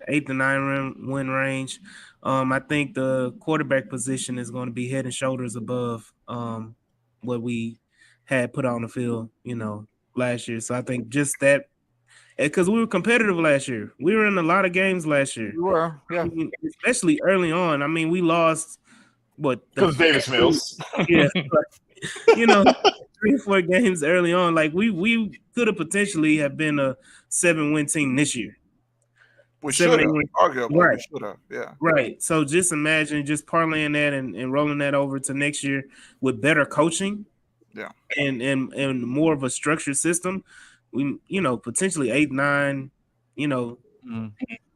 8 to 9 win range. I think the quarterback position is going to be head and shoulders above what we had put on the field, last year. So I think just that, because we were competitive last year. We were in a lot of games last year. You were, yeah. Especially early on. I mean, we lost because Davis Mills. Yeah, 3 or 4 games early on. Like we could have potentially have been a 7-win team this year. We should have, arguably. Right. We should have, yeah. Right. So just imagine just parlaying that and rolling that over to next year with better coaching, yeah, and more of a structured system. We, potentially 8, 9,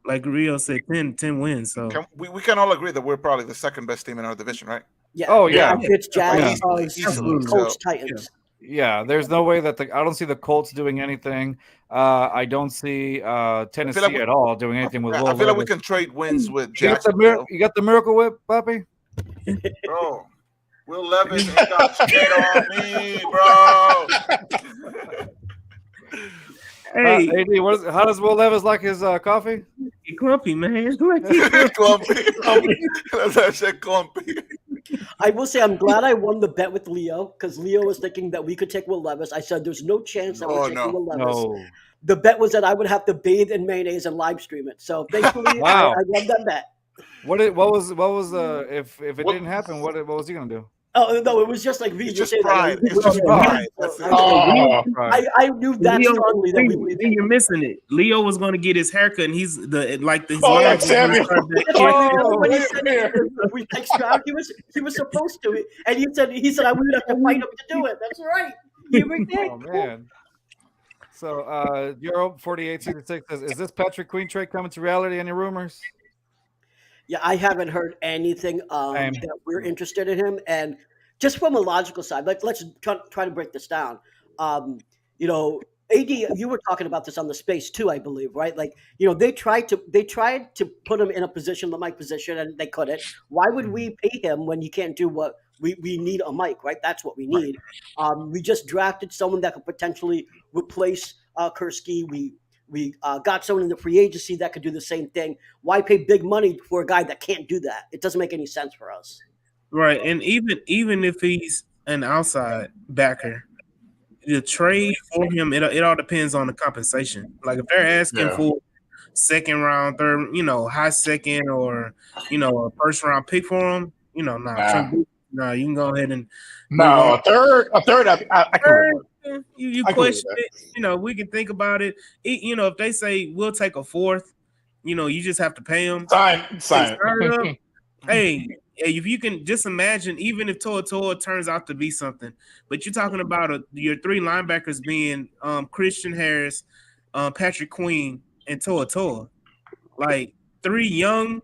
like Rio said, 10 wins. So we can all agree that we're probably the second best team in our division, right? Yeah. Oh yeah. It's Jags, Easily. Colts, Titans. Yeah, there's no way that I don't see the Colts doing anything. I don't see Tennessee at all doing anything with Will. I feel like we can trade wins with Jags. You got the Miracle Whip, Papi? Bro, Will Levis ain't got shit on me, bro. Hey, AD, how does Will Levis like his coffee? He clumpy, man. Clumpy. That's that shit clumpy. I will say I'm glad I won the bet with Leo, because Leo was thinking that we could take Will Levis. I said there's no chance that we're taking Will Levis. No. The bet was that I would have to bathe in mayonnaise and live stream it. So thankfully, wow. I won that bet. What was if it didn't happen? What was he gonna do? Oh no, it was just like we just pride. It's just pride. I knew that Leo, strongly that we would. You're missing it. Leo was going to get his haircut, and he's like Samuel. When he said we picked Stroud, he was supposed to, and he said we would have to fight him to do it. That's right. Here we go. Oh man. So Euro 4866 says, is this Patrick Queen trade coming to reality? Any rumors? Yeah, I haven't heard anything that we're interested in him. And just from a logical side, let's try to break this down. AD, you were talking about this on the space too, I believe, right? Like, they tried to put him in a position, the Mike position, and they couldn't. Why would we pay him when you can't do what we need a Mike, right? That's what we need. We just drafted someone that could potentially replace Kursky. We got someone in the free agency that could do the same thing. Why pay big money for a guy that can't do that? It doesn't make any sense for us. Right, and even if he's an outside backer, the trade for him, it all depends on the compensation. Like if they're asking for second round, third, high second, or a first round pick for him, you can go ahead and a third. I can You question it, we can think about it. If they say we'll take a fourth, you just have to pay them. Sign. Hey, if you can just imagine, even if Toa turns out to be something, but you're talking about your 3 linebackers being Christian Harris, Patrick Queen, and Toa. Like 3 young,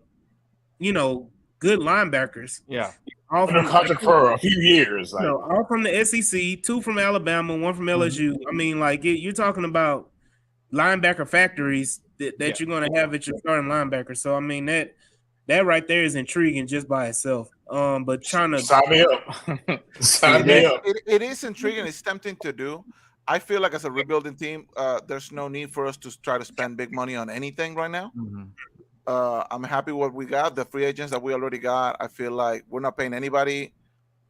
good linebackers. Yeah. All from contract for a few years. All from the SEC, 2 from Alabama, 1 from LSU. I mean, like you're talking about linebacker factories that you're going to have at your starting linebacker. So I mean that right there is intriguing just by itself. But trying to sign me up. Sign me up. It is intriguing. It's tempting to do. I feel like as a rebuilding team, there's no need for us to try to spend big money on anything right now. Mm-hmm. I'm happy what we got. The free agents that we already got. I feel like we're not paying anybody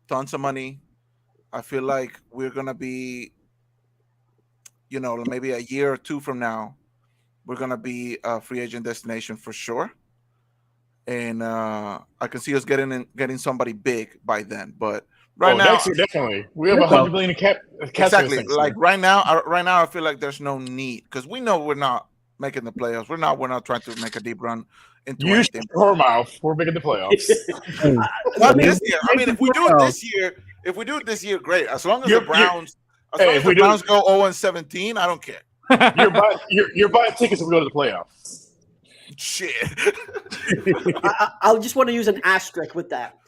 tons of money. I feel like we're gonna be, maybe a year or two from now, we're gonna be a free agent destination for sure. And I can see us getting somebody big by then. But right now, next year, definitely, we have $100 million in cap. Exactly. Like right now, I feel like there's no need because we know we're not making the playoffs. We're not trying to make a deep run into you anything. Your mouth. We're making the playoffs. Not this year. I mean, if we do it this year, great. As long as the Browns, go 0-17, I don't care. You're buying tickets if we go to the playoffs. Shit. I just want to use an asterisk with that.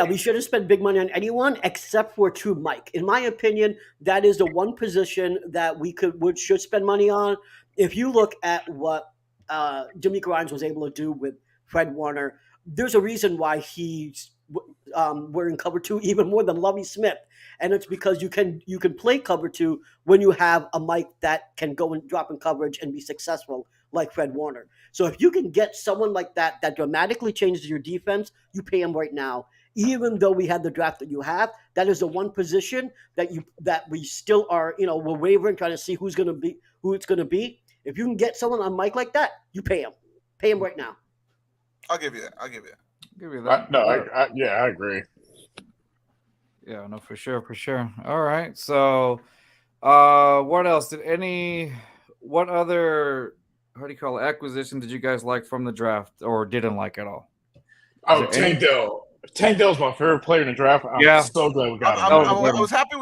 We shouldn't spend big money on anyone except for True Mike. In my opinion, that is the one position that we should spend money on. If you look at what D'Amico Ryans was able to do with Fred Warner, there's a reason why he's wearing cover 2 even more than Lovie Smith, and it's because you can play cover 2 when you have a Mike that can go and drop in coverage and be successful like Fred Warner. So if you can get someone like that dramatically changes your defense, you pay him right now. Even though we had the draft that you have, that is the one position that we still are, we're wavering, trying to see who it's going to be. If you can get someone on Mike like that, you pay him. Pay him right now. I'll give you that. Give you that. I agree. Yeah, no, for sure. All right. So, what else? What other, how do you call it, acquisition did you guys like from the draft or didn't like at all? Oh, Tank Dell. Tank Dell's my favorite player in the draft. I'm so glad we got him. I was happy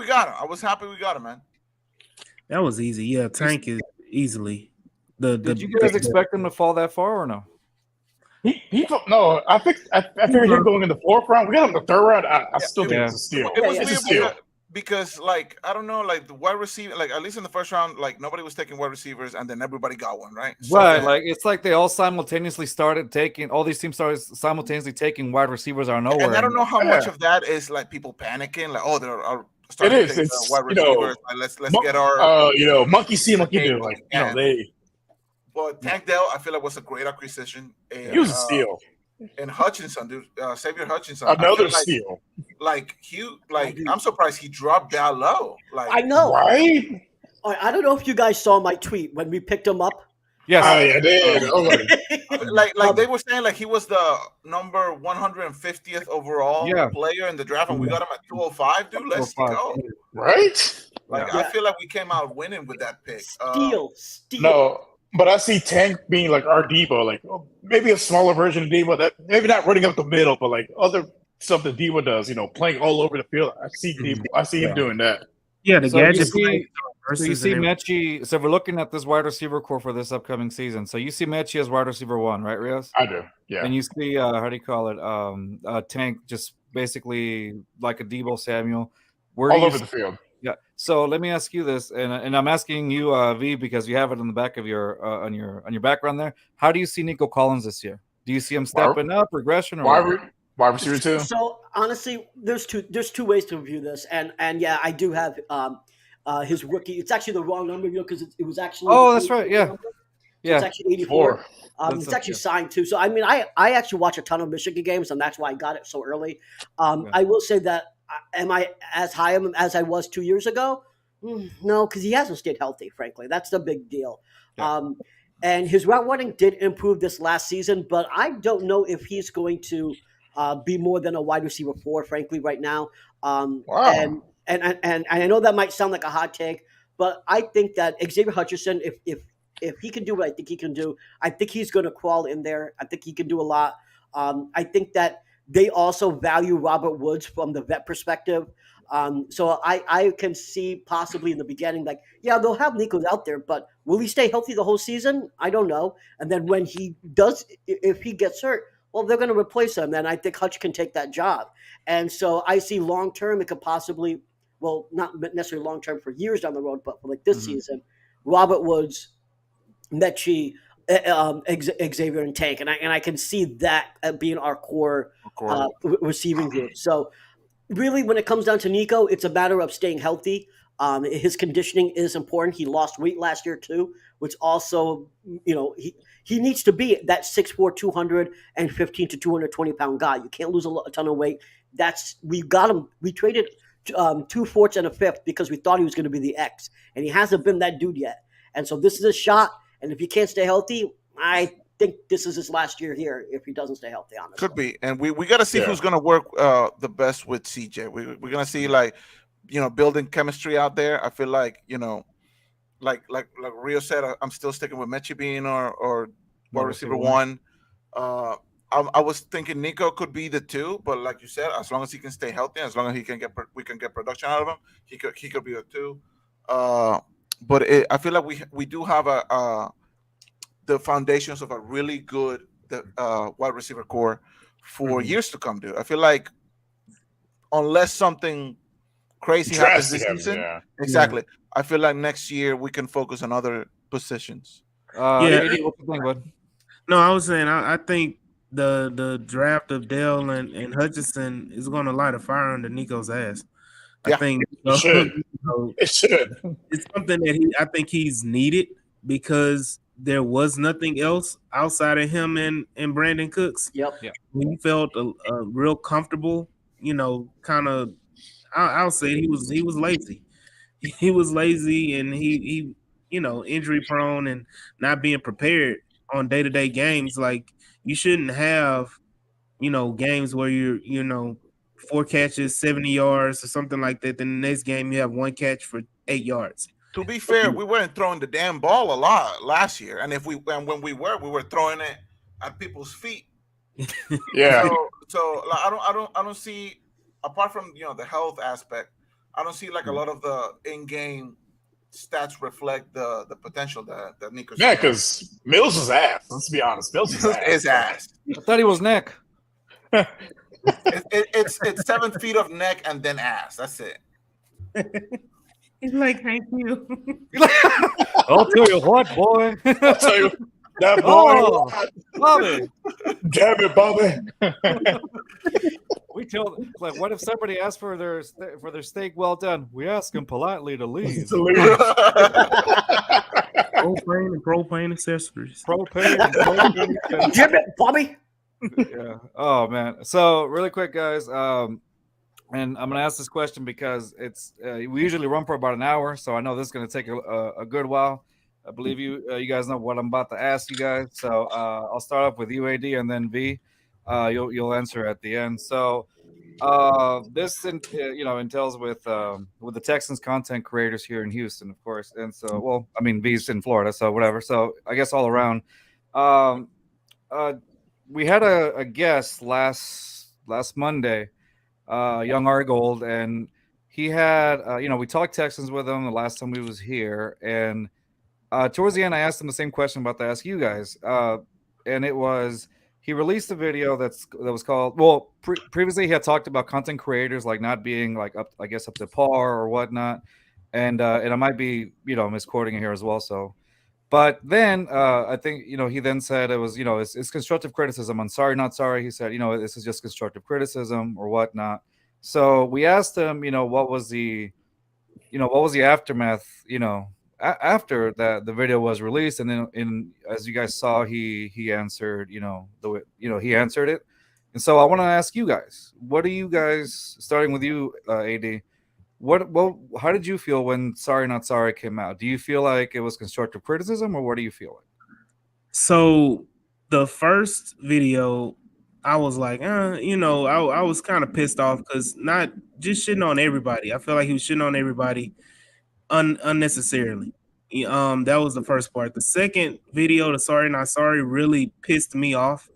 we got him. Man. That was easy. Yeah, Tank is easily Did you guys expect him to fall that far or no? No, I figured him going in the 4th round. We got him in the 3rd round. I still think it's a steal. It's a steal. Because, I don't know, the wide receiver, at least in the 1st round, nobody was taking wide receivers, and then everybody got one, right? So, right. It's like they all simultaneously all these teams started simultaneously taking wide receivers out of nowhere. And I don't know how much of that is, people panicking, they're starting to take wide receivers. Let's get our... monkey see, monkey do. But Tank Dell, I feel like was a great acquisition. And, he was a steal. And Hutchinson, dude, Xavier Hutchinson, another steal. I'm surprised he dropped that low. I know, right? I don't know if you guys saw my tweet when we picked him up. Yes, I did. They were saying he was the number 150th overall player in the draft, and we got him at 205. Dude, let's go. Right? I feel like we came out winning with that pick. Steal. No. But I see Tank being our Debo, maybe a smaller version of Debo. That maybe not running up the middle, but other stuff that Debo does. Playing all over the field. I see Debo. I see him doing that. Yeah, the gadget. So you see Mechie. So we're looking at this wide receiver core for this upcoming season. So you see Mechie as wide receiver 1, right, Rios? I do. Yeah. And you see how do you call it? Tank just basically like a Debo Samuel. All over the field. Yeah. So let me ask you this, and I'm asking you, V, because you have it on the back of your on your background there. How do you see Nico Collins this year? Do you see him stepping up, regression, or wide receiver 2? So honestly, there's two ways to review this, and I do have his rookie. It's actually the wrong number, because it was actually. Oh, that's right. Yeah. So it's actually 84. It's actually signed too. So I mean, I actually watch a ton of Michigan games, and that's why I got it so early. I will say that. Am I as high as I was 2 years ago? No, because he hasn't stayed healthy, frankly. That's the big deal. Yeah. And his route running did improve this last season, but I don't know if he's going to be more than a wide receiver 4, frankly, right now. Wow. And I know that might sound like a hot take, but I think that Xavier Hutchinson, if he can do what I think he can do, I think he's going to crawl in there. I think he can do a lot. I think that they also value Robert Woods from the vet perspective. So I can see possibly in the beginning, they'll have Nico out there, but will he stay healthy the whole season? I don't know. And then when he does, if he gets hurt, well, they're going to replace him. And I think Hutch can take that job. And so I see long-term, it could possibly, well, not necessarily long-term for years down the road, but for this season, Robert Woods, Mechie, Xavier and Tank, and I can see that being our core receiving group. So really, when it comes down to Nico, it's a matter of staying healthy. His conditioning is important. He lost weight last year too, which also, he needs to be that 6'4", 215 to 220-pound guy. You can't lose a ton of weight. We got him. We traded 2 fourths and a fifth because we thought he was going to be the X, and he hasn't been that dude yet. And so this is a shot. And if he can't stay healthy, I think this is his last year here if he doesn't stay healthy, honestly. Could be. And we got to see who's going to work the best with CJ. We're going to see, building chemistry out there. I feel like, like Rio said, I'm still sticking with Mechie being or wide receiver 1. I was thinking Nico could be the 2, but like you said, as long as he can stay healthy, as long as we can get production out of him, he could be a 2. But I feel like we do have the foundations of a really good wide receiver core for years to come, dude. I feel like unless something crazy happens this season, exactly. Yeah. I feel like next year we can focus on other positions. What do you think, bud? No, I was saying I think the draft of Dell and Hutchinson is going to light a fire under Nico's ass. I think it should. It should. It's something that I think he's needed because there was nothing else outside of him and Brandon Cooks. Yep. He felt real comfortable, kind of. I'll say he was lazy. He was lazy, and he injury prone and not being prepared on day-to-day games. Like, you shouldn't have games where you're 4 catches, 70 yards or something like that. Then the next game you have 1 catch for 8 yards. To be fair, we weren't throwing the damn ball a lot last year, and when we were throwing it at people's feet. Yeah. So I don't see, apart from the health aspect, I don't see like a lot of the in-game stats reflect the potential that Nico's. Yeah, because Mills is ass. Let's be honest, Mills is ass. I thought he was neck. It's 7 feet of neck and then ass. That's it. He's like, thank you. I'll tell you what, boy. I'll tell you that boy. Bobby. Damn it, Bobby. We tell what if somebody asks for their steak well done? We ask them politely to leave. Propane accessories. Damn it, Bobby. Yeah. Oh man. So really quick, guys. And I'm gonna ask this question because it's we usually run for about an hour, so I know this is gonna take a good while. I believe you guys know what I'm about to ask you guys. So I'll start off with UAD and then V. You'll answer at the end. So this entails with the Texans content creators here in Houston, of course. And so, V's in Florida, so whatever. So I guess all around. We had a guest last Monday, young Argold, and he had we talked Texans with him the last time we was here, and towards the end I asked him the same question I'm about to ask you guys, and it was he released a video that was called previously he had talked about content creators like not being like up to par or whatnot, and I might be misquoting it here as well, so. But then I think, he then said it was, it's constructive criticism. I'm sorry, not sorry. He said, this is just constructive criticism or whatnot. So we asked him, what was the aftermath, after that the video was released. And then as you guys saw, he answered, he answered it. And so I want to ask you guys, what do you guys, starting with you, AD, how did you feel when Sorry Not Sorry came out? Do you feel like it was constructive criticism, or what do you feel like? So the first video, I was like, I was kind of pissed off because not just shitting on everybody. I feel like he was shitting on everybody unnecessarily. That was the first part. The second video, the Sorry Not Sorry, really pissed me off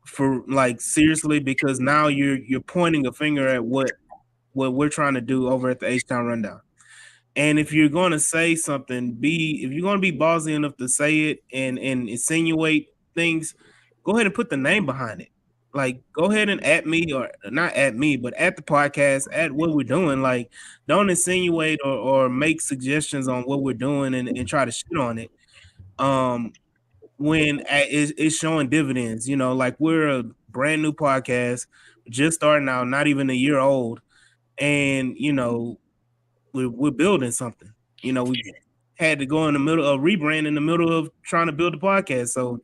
for seriously, because now you're pointing a finger at what we're trying to do over at the HTown Rundown. And if you're going to say something, if you're going to be ballsy enough to say it and insinuate things, go ahead and put the name behind it. Go ahead and at me, or not at me, but at the podcast, at what we're doing. Don't insinuate or make suggestions on what we're doing and try to shit on it. when it's showing dividends. You know, like we're a brand new podcast, just starting out, not even a year old, and you know, we're building something. You know, we had to go in the middle of rebrand in the middle of trying to build a podcast. So,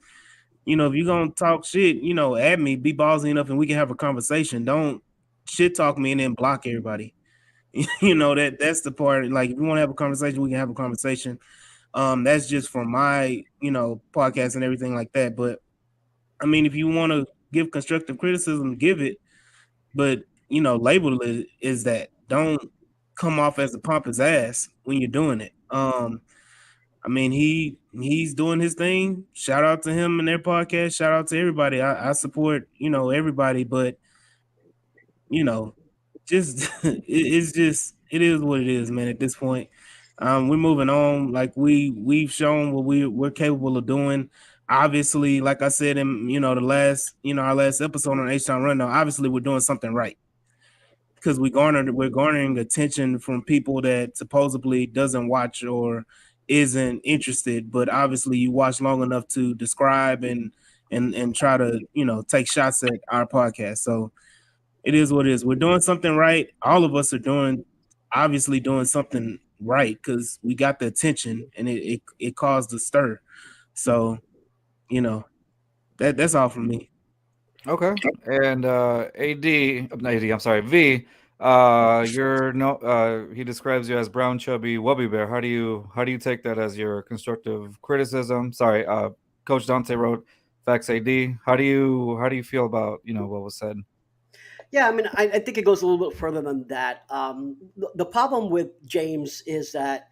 you know, if you're gonna talk shit, you know, at me, be ballsy enough and we can have a conversation. Don't shit talk me and then block everybody. You know, that's the part. Like, if you want to have a conversation, we can have a conversation. That's just for my, you know, podcast and everything like that. But I mean, if you want to give constructive criticism, give it. But you know, label it is that. Don't come off as a pompous ass when you're doing it. I mean, he's doing his thing. Shout out to him and their podcast. Shout out to everybody. I support, you know, everybody, but you know, just it's just it is what it is, man. At this point, we're moving on. Like we've shown what we're capable of doing. Obviously, like I said in our last episode on HTown Rundown, obviously we're doing something right because we're garnering attention from people that supposedly doesn't watch or isn't interested, but obviously you watch long enough to describe and try to, you know, take shots at our podcast. So it is what it is. We're doing something right. All of us are obviously doing something right because we got the attention and it caused a stir. So, you know, that's all from me. Okay. And I'm sorry, V. He describes you as brown chubby wubby bear. How do you take that as your constructive criticism? Sorry, Coach Dante wrote Facts AD. How do you feel about, you know, what was said? Yeah, I mean, I think it goes a little bit further than that. The problem with James is that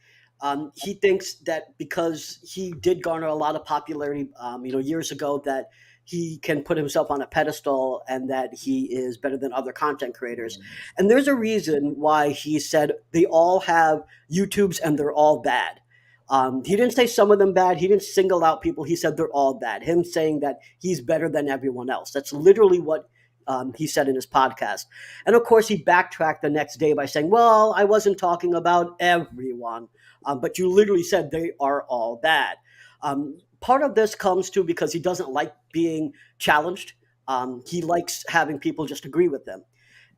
he thinks that because he did garner a lot of popularity, years ago, that he can put himself on a pedestal and that he is better than other content creators. And there's a reason why he said they all have YouTubes and they're all bad. He didn't say some of them bad. He didn't single out people. He said they're all bad. Him saying that he's better than everyone else. That's literally what he said in his podcast. And of course, he backtracked the next day by saying, well, I wasn't talking about everyone, but you literally said they are all bad. Part of this comes to because he doesn't like being challenged. He likes having people just agree with him.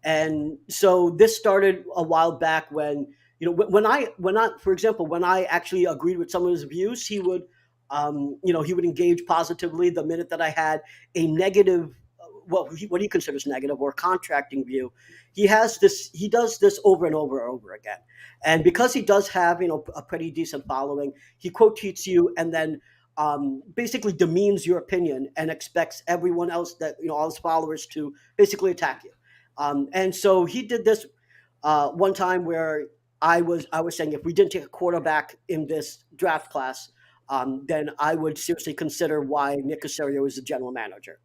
And so this started a while back when, when I, for example, when I actually agreed with some of his views, he would engage positively the minute that I had a negative, what he considers negative or contracting view. He does this over and over and over again. And because he does have, a pretty decent following, he quote tweets you and then basically demeans your opinion and expects everyone else all his followers to basically attack you. And so he did this one time where I was saying if we didn't take a quarterback in this draft class, then I would seriously consider why Nick Caserio is the general manager.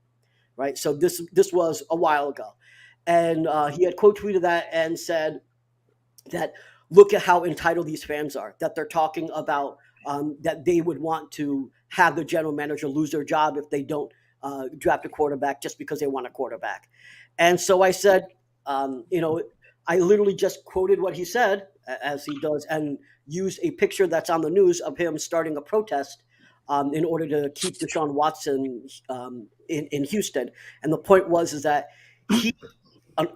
Right. So this was a while ago. And he had quote tweeted that and said that look at how entitled these fans are, that they're talking about that they would want to have the general manager lose their job if they don't draft a quarterback just because they want a quarterback. And so I said, I literally just quoted what he said, as he does, and used a picture that's on the news of him starting a protest in order to keep Deshaun Watson in Houston. And the point is that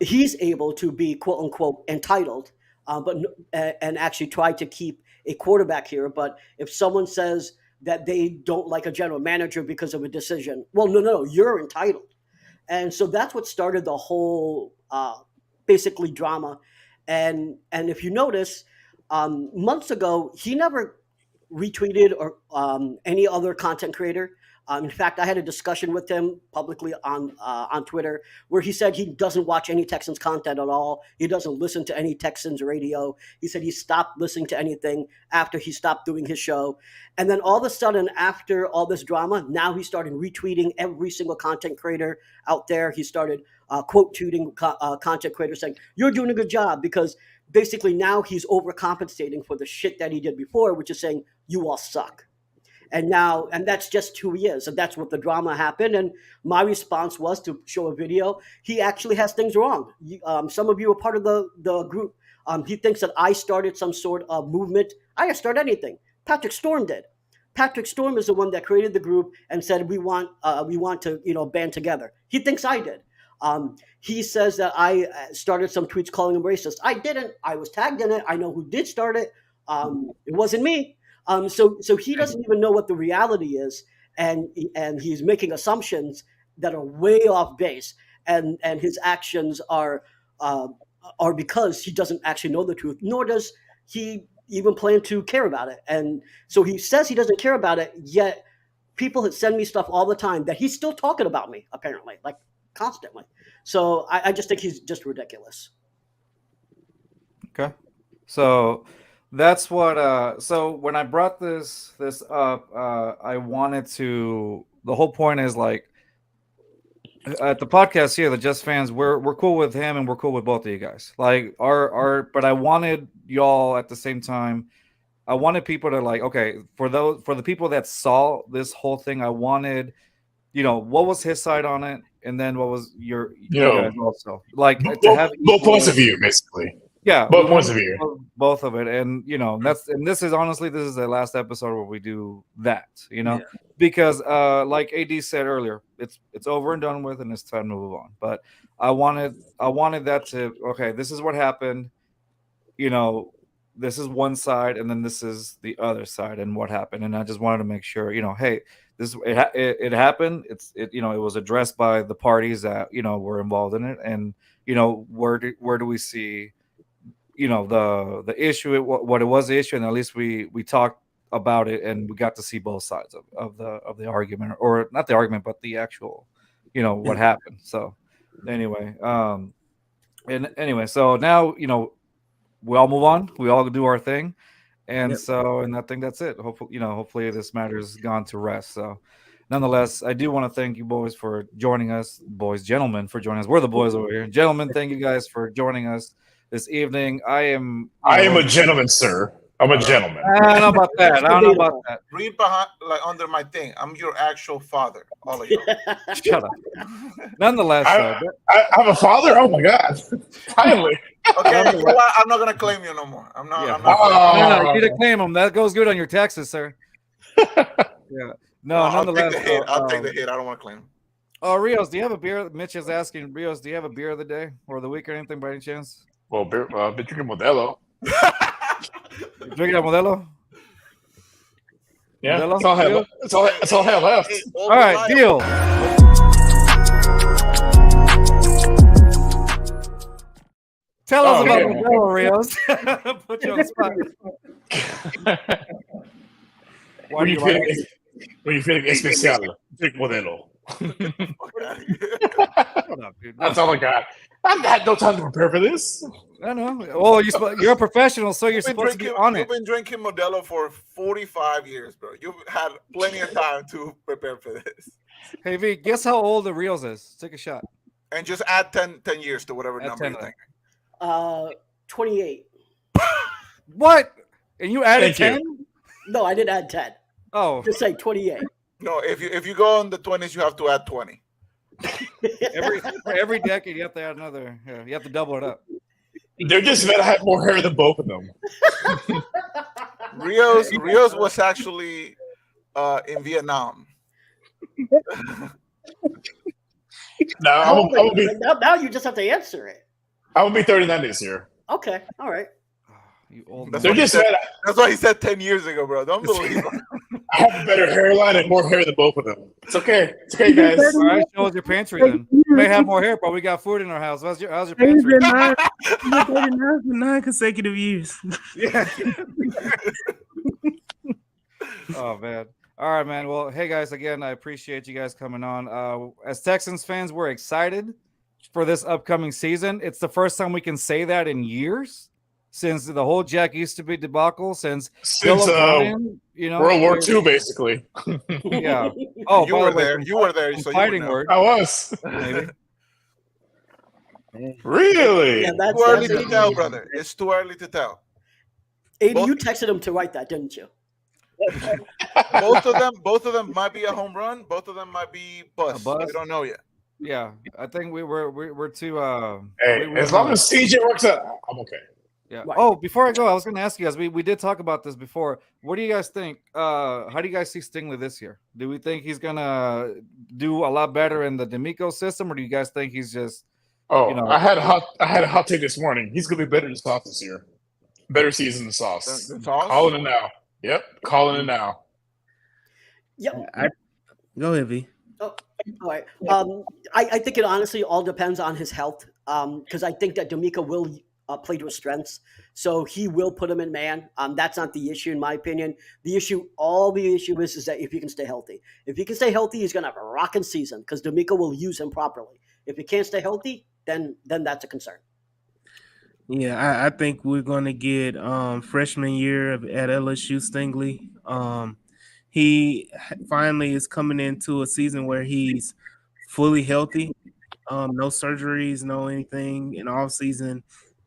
he's able to be quote unquote entitled, and actually try to keep a quarterback here. But if someone says that they don't like a general manager because of a decision, well, no, you're entitled. And so that's what started the whole basically drama. And if you notice, months ago, he never retweeted or any other content creator. In fact, I had a discussion with him publicly on Twitter where he said he doesn't watch any Texans content at all. He doesn't listen to any Texans radio. He said he stopped listening to anything after he stopped doing his show. And then all of a sudden, after all this drama, now he started retweeting every single content creator out there. He started quote tweeting content creators saying, you're doing a good job, because basically now he's overcompensating for the shit that he did before, which is saying you all suck. And that's just who he is. And that's what the drama happened. And my response was to show a video. He actually has things wrong. Some of you are part of the group. He thinks that I started some sort of movement. I didn't start anything. Patrick Storm did. Patrick Storm is the one that created the group and said we want to band together. He thinks I did. He says that I started some tweets calling him racist. I didn't. I was tagged in it. I know who did start it. It wasn't me. So he doesn't even know what the reality is, and he's making assumptions that are way off base, and his actions are because he doesn't actually know the truth, nor does he even plan to care about it. And so he says he doesn't care about it, yet people send me stuff all the time that he's still talking about me, apparently, like constantly. So I just think he's just ridiculous. Okay. So that's what so when I brought this up, I wanted to, the whole point is like, at the podcast here, the Just Fans, we're cool with him and we're cool with both of you guys. Like but I wanted y'all at the same time. I wanted people to like, okay, for the people that saw this whole thing, I wanted, what was his side on it, and then what was your guys also like to have both points of view, basically. Yeah, both points of view, both of it, and this is honestly, this is the last episode where we do that, because like AD said earlier, it's over and done with, and it's time to move on. But I wanted that to, okay, this is what happened, this is one side, and then this is the other side, and what happened, and I just wanted to make sure, hey, it happened, it was addressed by the parties that were involved in it, and where do we see the issue, what it was the issue, and at least we talked about it, and we got to see both sides of the argument, or not the argument, but the actual what happened. So anyway, so now we all move on, we all do our thing, and so, and I think that's it. Hopefully this matter's gone to rest. So nonetheless, I do want to thank you boys for joining us, gentlemen for joining us. We're the boys over here, gentlemen. Thank you guys for joining us this evening. I am a gentleman, sir. I'm a gentleman. I don't know about that. I don't know about that. Read behind, like under my thing. I'm your actual father, all of you. Shut up. Nonetheless, I'm a father. Oh my god! Finally. Okay, you know what? I'm not gonna claim you no more. I'm not. No, you need to claim them. That goes good on your taxes, sir. Yeah. No, nonetheless, I'll take the hit. I don't want to claim them. Oh, Rios, do you have a beer? Mitch is asking, Rios, do you have a beer of the day or the week or anything by any chance? Well, I've been drinking Modelo. Drinking a Modelo? Yeah, Modelo? That's all I have left. All right, deal. Tell us about Modelo, Rios. Put you on the spot. When you feeling especial, drink Modelo. That's all I got. I've had no time to prepare for this. I know. Oh, you're a professional, so you're supposed to be on it. You've been drinking Modelo for 45 years, bro. You've had plenty of time to prepare for this. Hey, V, guess how old the Rios is? Take a shot. And just add 10 years to whatever number you think. 28. What? And you added 10? No, I didn't add 10. Oh. Just say 28. No, if you go in the 20s, you have to add 20. every decade, you have to add another. Yeah, you have to double it up. They're just gonna have more hair than both of them. Rios was actually in Vietnam. Now you just have to answer it. I will be 39 this year. Okay, all right. You old. That's what he said 10 years ago, bro. Don't believe him. I have a better hairline and more hair than both of them. It's okay. It's okay, guys. All right, show us your pantry then. You may have more hair, but we got food in our house. How's your pantry? 39 for 9 consecutive years. Yeah. Oh, man. All right, man. Well, hey, guys, again, I appreciate you guys coming on. As Texans fans, we're excited for this upcoming season. It's the first time we can say that in years. Since the whole Jack Easterby debacle, since World War II, basically. Yeah. Oh, you were there. You were there. So fighting word. I was. Maybe. Really? Yeah, too early to tell, brother. It's too early to tell. AD, you texted him to write that, didn't you? Both of them might be a home run. Both of them might be bust. We don't know yet. Yeah, I think we're too. Hey, as long as CJ works out, I'm okay. Yeah. Right. Oh, before I go, I was going to ask you guys. We did talk about this before. What do you guys think? How do you guys see Stingley this year? Do we think he's gonna do a lot better in the D'Amico system, or do you guys think he's just, Oh, you know, I had a hot take this morning. He's gonna be better than Sauce this year. Better season than Sauce. The Sauce? Calling it now. Yep, calling it now. Yep. Go ahead, V. Oh, all right. I think it honestly all depends on his health. Because I think that D'Amico will play to his strengths, so he will put him in man. That's not the issue, in my opinion. The issue is that if he can stay healthy. If he can stay healthy, he's gonna have a rocking season because D'Amico will use him properly. If he can't stay healthy, then that's a concern. Yeah, I think we're going to get freshman year at LSU Stingley. He finally is coming into a season where he's fully healthy, no surgeries, no anything in off season,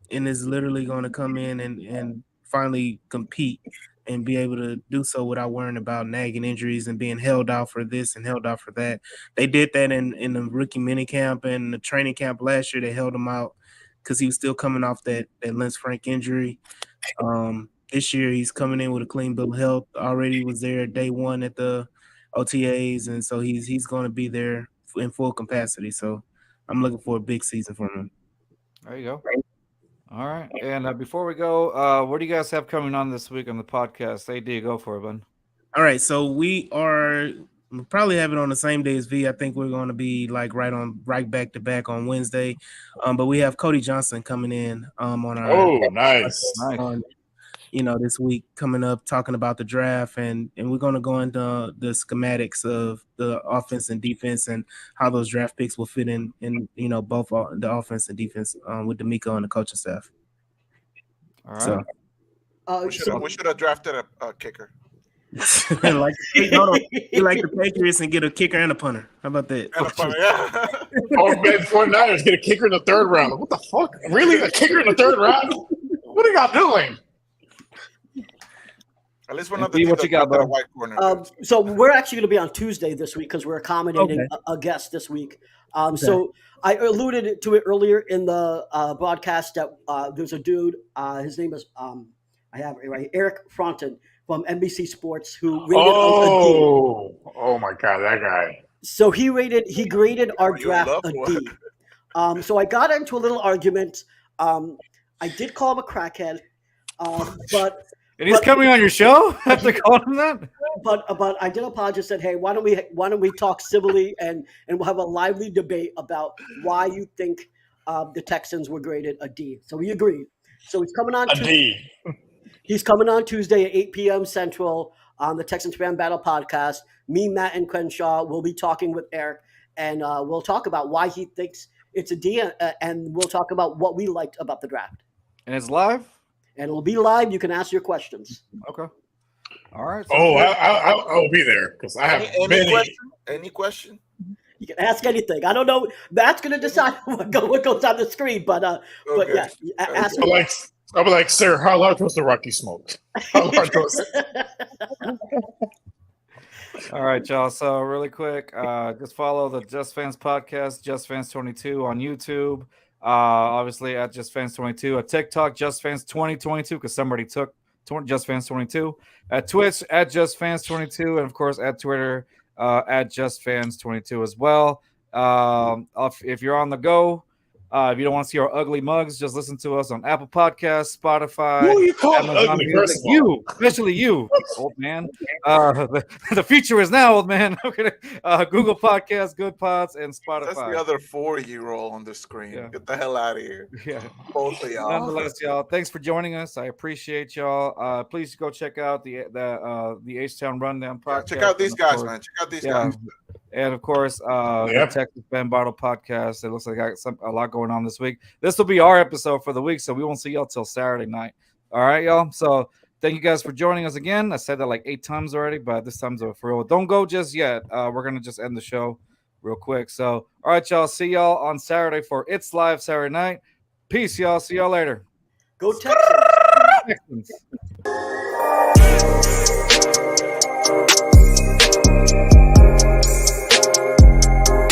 and is literally going to come in and finally compete and be able to do so without worrying about nagging injuries and being held out for this and held out for that. They did that in the rookie minicamp and the training camp last year. They held him out because he was still coming off that Lance Frank injury. This year he's coming in with a clean bill of health. Already was there day one at the OTAs, and so he's going to be there in full capacity. So I'm looking for a big season from him. there you go. All right. And before we go, what do you guys have coming on this week on the podcast? AD, go for it, bud. All right, so we'll probably have it on the same day as V. I think we're going to be like right back to back on Wednesday. But we have Cody Johnson coming in on our Nice. This week coming up talking about the draft and we're going to go into the schematics of the offense and defense and how those draft picks will fit in both the offense and defense with D'Amico and the coaching staff. All right. So, we should have drafted a kicker. like the Patriots and get a kicker and a punter. How about that? And a punter, yeah. Or man, 49ers get a kicker in the third round. What the fuck? Really? A kicker in the third round? What are y'all doing? At least one of B, what you got, bro? white corner. So we're actually going to be on Tuesday this week because we're accommodating a guest this week. So I alluded to it earlier in the broadcast that there's a dude. His name is I have it right, Eric Fronten from NBC Sports, who rated a D. Oh my God, that guy. So he graded our draft a D. So I got into a little argument. I did call him a crackhead, but. And he's coming on your show after calling him that? But I did apologize. Said, hey, why don't we talk civilly and we'll have a lively debate about why you think the Texans were graded a D. So we agreed. So he's coming on D. He's coming on Tuesday at 8 p.m. Central on the Texans Fan Battle Podcast. Me, Matt, and Crenshaw will be talking with Eric, and we'll talk about why he thinks it's a D, and we'll talk about what we liked about the draft. And it's live? And it'll be live. You can ask your questions. Okay. All right. So I'll be there because I have any question? You can ask anything. I don't know. That's going to decide what goes on the screen. But yeah, ask. I'll be like, sir, how large was the Rocky smoke? How large was it? All right, y'all. So really quick, just follow the Just Fans podcast, Just Fans 22 on YouTube. Obviously at Just Fans 22, at TikTok, Just Fans 2022, because somebody took Just Fans 22, at Twitch at Just Fans 22, and of course at Twitter at Just Fans 22 as well. If you're on the go, if you don't want to see our ugly mugs, just listen to us on Apple Podcasts, Spotify. Who you call ugly? You, especially you, old man. The future is now, old man. Okay. Google Podcasts, Good Pods, and Spotify. That's the other 4-year-old on the screen. Yeah. Get the hell out of here. Yeah. Both of y'all. Nonetheless, y'all, thanks for joining us. I appreciate y'all. Please go check out the HTown Rundown podcast. Yeah, check out these guys, man. Check out these guys. And of course, the Texans Fan Battle Podcast. It looks like I got a lot going on this week. This will be our episode for the week, so we won't see y'all till Saturday night. All right, y'all. So thank you guys for joining us again. I said that like 8 times already, but this time's for real. Don't go just yet. We're gonna just end the show real quick. So, all right, y'all. See y'all on Saturday for It's Live Saturday night. Peace, y'all. See y'all later. Go Texans.